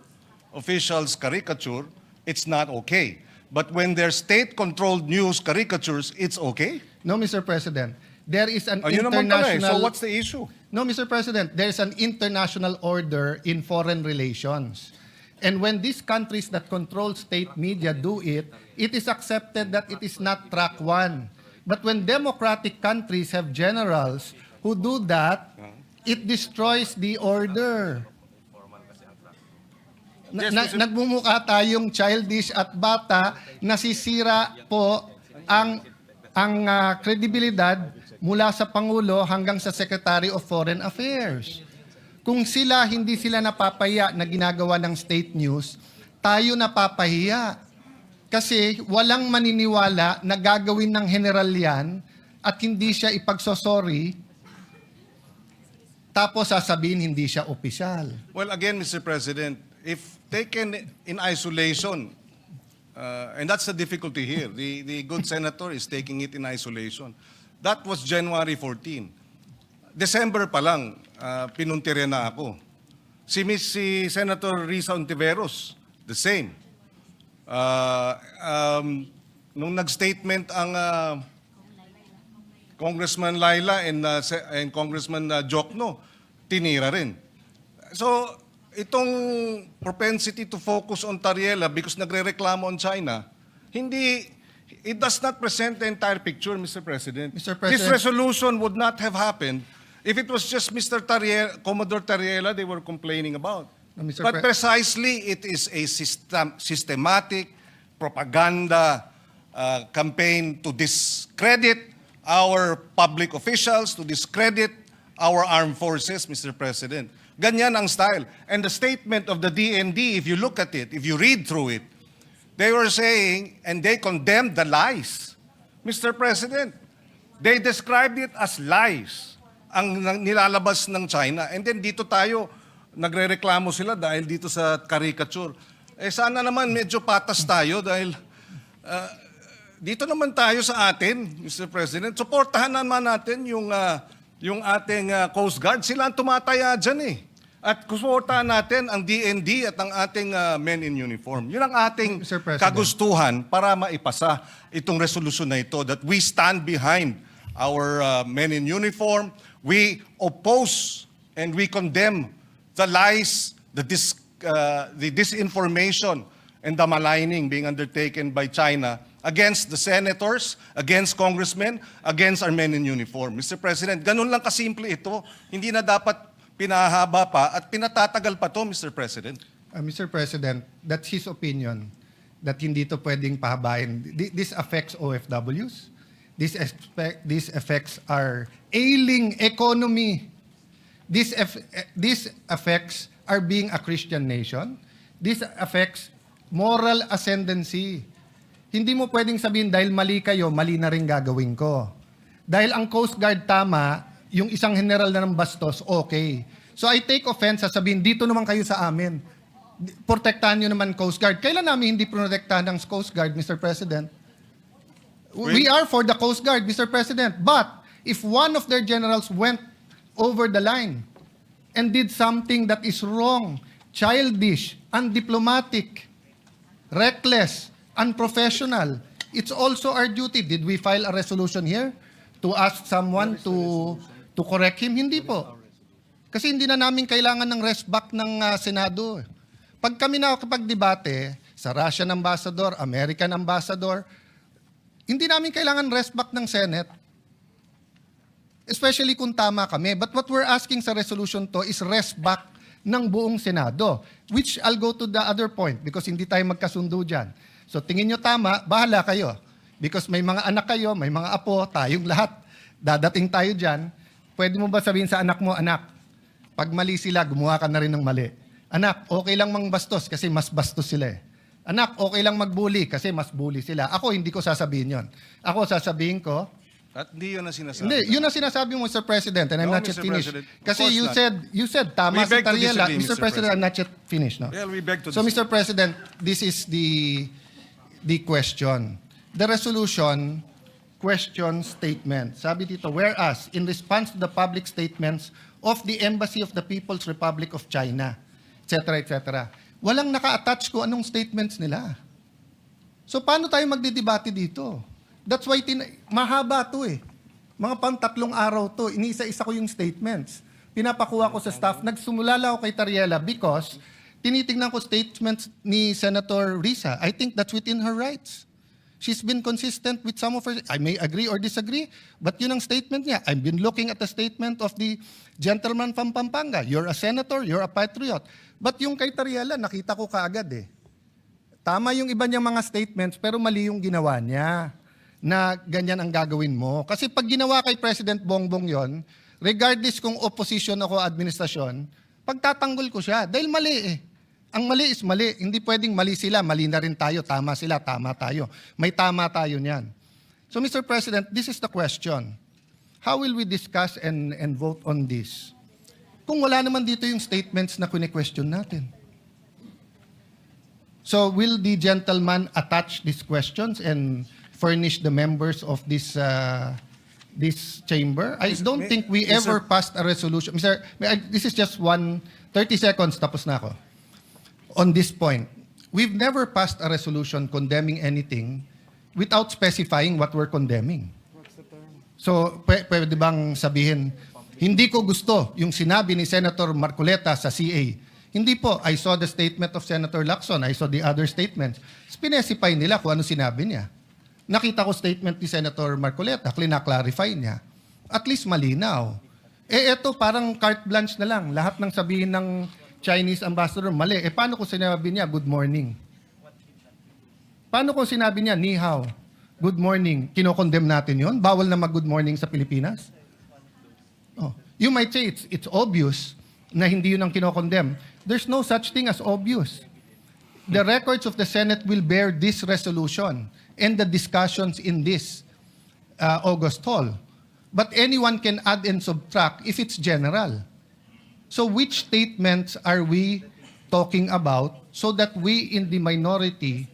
Speaker 6: officials caricature, it's not okay. But when their state-controlled news caricatures, it's okay?
Speaker 2: No, Mr. President. There is an
Speaker 6: Yun naman pala eh.
Speaker 2: international...
Speaker 6: So what's the issue?
Speaker 2: No, Mr. President, there's an international order in foreign relations. And when these countries that control state media do it, it is accepted that it is not track 1. But when democratic countries have generals who do that, it destroys the order.
Speaker 6: Yes, Mr.
Speaker 2: Nagmumukha tayong childish at bata, nasisira po ang kredibilidad mula sa Pangulo hanggang sa Secretary of Foreign Affairs. Kung hindi sila napapahiya na ginagawa ng state news, tayo napapahiya. Kasi walang maniniwala na gagawin ng general yan at hindi siya ipagsosorry, tapos sasabihin hindi siya opisyal.
Speaker 6: Well, again, Mr. President, if taken in isolation, and that's the difficulty here, the good senator is taking it in isolation. That was January 14. December pa lang, pinuntirya na ako. Si Senator Risa Ontiveros, the same. Nung nag-statement ang Congressman Laila and Congressman Jokno, tinira rin. So, itong propensity to focus on Tariela because nagre-reklamo on China, it does not present the entire picture, Mr. President.
Speaker 2: Mr. President.
Speaker 6: This resolution would not have happened if it was just Commodore Tariela they were complaining about.
Speaker 2: No, Mr.
Speaker 6: But precisely, it is a systematic propaganda campaign to discredit our public officials, to discredit our armed forces, Mr. President. Ganyan ang style. And the statement of the DND, if you look at it, if you read through it, they were saying, and they condemned the lies. Mr. President, they described it as lies ang nilalabas ng China. And then dito tayo, nagrereklamo sila dahil dito sa caricature. Sana naman medyo patas tayo dahil dito naman tayo sa atin, Mr. President. Suportahan naman natin yung ating Coast Guard. Sila ang tumataya dyan eh. At suportahan natin ang DND at ang ating men in uniform. Yun ang ating
Speaker 2: Mr. President.
Speaker 6: kagustuhan para maipasa itong resolution na ito that we stand behind our men in uniform. We oppose and we condemn the lies, the disinformation, and the maligning being undertaken by China against the senators, against congressmen, against our men in uniform. Mr. President, ganun lang kasimple ito. Hindi na dapat pinahaba pa at pinatatagal pa to, Mr. President.
Speaker 2: Mr. President, that's his opinion that hindi to pwedeng pahabain. This affects OFWs. This affects our ailing economy. This affects our being a Christian nation. This affects moral ascendancy. Hindi mo pwedeng sabihin dahil mali kayo, mali na rin gagawin ko. Dahil ang Coast Guard tama, yung isang general na ng bastos, okay. So I take offense sa sabihin, dito naman kayo sa amin. Protektahan nyo naman Coast Guard. Kailan namin hindi protektahan ng Coast Guard, Mr. President? We are for the Coast Guard, Mr. President. But if one of their generals went over the line and did something that is wrong, childish, undiplomatic, reckless, unprofessional, it's also our duty. Did we file a resolution here to ask someone to correct him? Hindi po. Kasi hindi na namin kailangan ng rest back ng Senado. Pag kami nakakapag-debate sa Russian ambassador, American ambassador, hindi namin kailangan rest back ng Senate. Especially kung tama kami. But what we're asking sa resolution to is rest back ng buong Senado. Which I'll go to the other point because hindi tayo magkasundo dyan. So tingin nyo tama, bahala kayo. Because may mga anak kayo, may mga apo, tayong lahat. Dadating tayo dyan. Pwede mo ba sabihin sa anak mo, anak, pag mali sila, gumawa ka na rin ng mali. Anak, okay lang mang bastos kasi mas bastos sila eh. Anak, okay lang magbully kasi mas bully sila. Ako, hindi ko sasabihin yon. Ako, sasabihin ko,
Speaker 6: At hindi yun ang sinasabi.
Speaker 2: hindi, yun ang sinasabi mo, Mr. President, and I'm
Speaker 6: No,
Speaker 2: not yet
Speaker 6: Mr.
Speaker 2: finished.
Speaker 6: President. Of
Speaker 2: Kasi
Speaker 6: course
Speaker 2: you said, tama
Speaker 6: We
Speaker 2: si
Speaker 6: beg to
Speaker 2: Tariela.
Speaker 6: disagree,
Speaker 2: Mr.
Speaker 6: Mr.
Speaker 2: President, I'm not yet finished, no?
Speaker 6: Well, we beg to
Speaker 2: So,
Speaker 6: disagree.
Speaker 2: Mr. President, this is the question. The resolution question statement. Sabi dito, whereas, in response to the public statements of the Embassy of the People's Republic of China, etc., etc., walang naka-attach ko anong statements nila. So, paano tayo magdidebate dito? That's why mahaba to eh. Mga pang 3 araw to, iniisa-isa ko yung statements. Pinapakuha ko sa staff. Nagsumula lang ako kay Tariela because tinitingnan ko statements ni Senator Risa. I think that's within her rights. She's been consistent with some of her, I may agree or disagree, but yun ang statement niya. I've been looking at the statement of the gentleman from Pampanga. You're a senator, you're a patriot. But yung kay Tariela, nakita ko kaagad eh. Tama yung iba niyang mga statements, pero mali yung ginawa niya na ganyan ang gagawin mo. Kasi pag ginawa kay President Bongbong yon, regardless kung opposition ako administrasyon, pagtatanggol ko siya. Dahil mali eh. Ang mali is mali. Hindi pwedeng mali sila, mali na rin tayo. Tama sila, tama tayo. May tama tayo niyan. So Mr. President, this is the question. How will we discuss and vote on this? Kung wala naman dito yung statements na kine-question natin. So will the gentleman attach these questions and furnish the members of this chamber? I don't think we ever passed a resolution. Mr. This is just 30 seconds, tapos na ako. On this point, we've never passed a resolution condemning anything without specifying what we're condemning. So, pwede bang sabihin, hindi ko gusto yung sinabi ni Senator Marcoleta sa CA. Hindi po. I saw the statement of Senator Lacson. I saw the other statements. Specify nila kung ano sinabi niya. Nakita ko statement ni Senator Marcoleta. Clarify niya. At least malinaw. Eto parang carte blanche na lang. Lahat ng sabihin ng Chinese ambassador, mali. Paano kung sinabi niya, good morning? Paano kung sinabi niya, ni hao? Good morning. Kinokondemn natin yon. Bawal na mag-good morning sa Pilipinas? Oh. You might say it's obvious, na hindi yun ang kinokondem. There's no such thing as obvious. The records of the Senate will bear this resolution and the discussions in this August hall. But anyone can add and subtract if it's general. So which statements are we talking about so that we in the minority,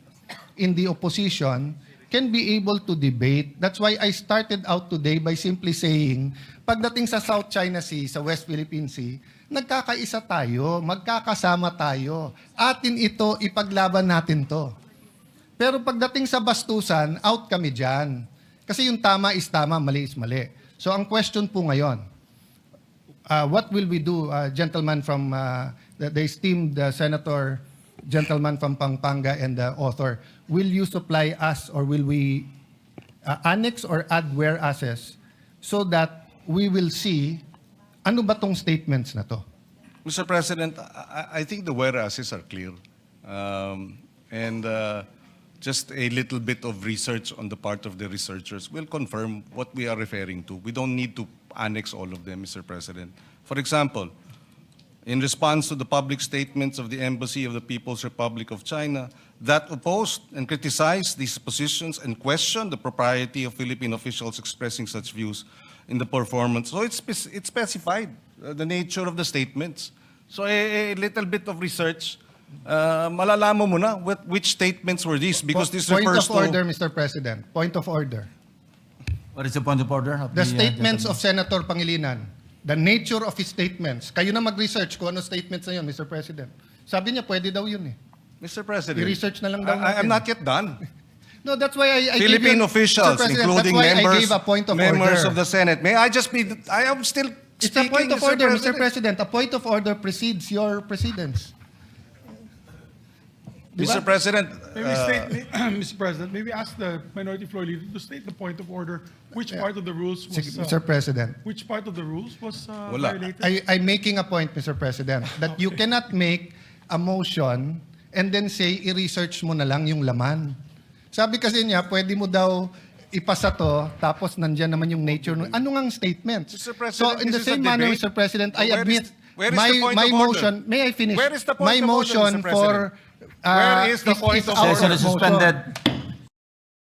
Speaker 2: in the opposition, can be able to debate? That's why I started out today by simply saying, pagdating sa South China Sea, sa West Philippine Sea, nagkakaisa tayo, magkakasama tayo. Atin ito, ipaglaban natin to. Pero pagdating sa bastusan, out kami dyan. Kasi yung tama is tama, mali is mali. So ang question po ngayon, what will we do, gentleman from the esteemed senator, gentleman from Pampanga and the author, will you supply us or will we annex or add whereases so that we will see ano ba tong statements na to?
Speaker 6: Mr. President, I think the whereases are clear. And just a little bit of research on the part of the researchers will confirm what we are referring to. We don't need to annex all of them, Mr. President. For example, in response to the public statements of the Embassy of the People's Republic of China that opposed and criticized these positions and questioned the propriety of Philippine officials expressing such views in the performance. So it's specified, the nature of the statements. So a little bit of research, malalaman mo na which statements were these because this
Speaker 2: Point
Speaker 6: refers
Speaker 2: of
Speaker 6: to...
Speaker 2: order, Mr. President. Point of order.
Speaker 3: What is the point of order? Of
Speaker 2: The statements
Speaker 3: gentleman?
Speaker 2: of Senator Pangilinan, the nature of his statements. Kayo na mag-research kung ano statements na yun, Mr. President. Sabi niya, pwede daw yun eh.
Speaker 6: Mr. President,
Speaker 2: I-research na lang daw
Speaker 6: I'm
Speaker 2: natin.
Speaker 6: not yet done.
Speaker 2: No, that's why I
Speaker 6: Philippine
Speaker 2: gave you,
Speaker 6: officials,
Speaker 2: Mr. President,
Speaker 6: including
Speaker 2: that's why
Speaker 6: members,
Speaker 2: I gave a point of
Speaker 6: members
Speaker 2: order.
Speaker 6: of the Senate. May I just be... I am still
Speaker 2: It's
Speaker 6: speaking,
Speaker 2: a point of
Speaker 6: Mr.
Speaker 2: order, Mr.
Speaker 6: President.
Speaker 2: President. A point of order precedes your precedence.
Speaker 6: Mr. President,
Speaker 4: Maybe Mr. President, maybe ask the minority floor leader to state the point of order. Which part of the rules was
Speaker 2: Sige, Mr. President.
Speaker 4: which part of the rules was
Speaker 6: Wala.
Speaker 4: violated?
Speaker 2: I'm making a point, Mr. President, that you cannot make a motion and then say, i-research mo na lang yung laman. Sabi kasi niya, pwede mo daw ipasa to, tapos nandyan naman yung nature. Ano ngang statements?
Speaker 6: Mr. President,
Speaker 2: So in the
Speaker 6: this is a
Speaker 2: same manner,
Speaker 6: debate.
Speaker 2: Mr. President, I
Speaker 6: Where
Speaker 2: admit
Speaker 6: is the
Speaker 2: my
Speaker 6: point
Speaker 2: my
Speaker 6: of order?
Speaker 2: motion, may I finish?
Speaker 6: Where is the point
Speaker 2: my
Speaker 6: of order,
Speaker 2: motion
Speaker 6: Mr. President?
Speaker 2: for
Speaker 6: Where is the point of
Speaker 2: our
Speaker 3: Session is
Speaker 2: motion.
Speaker 3: suspended.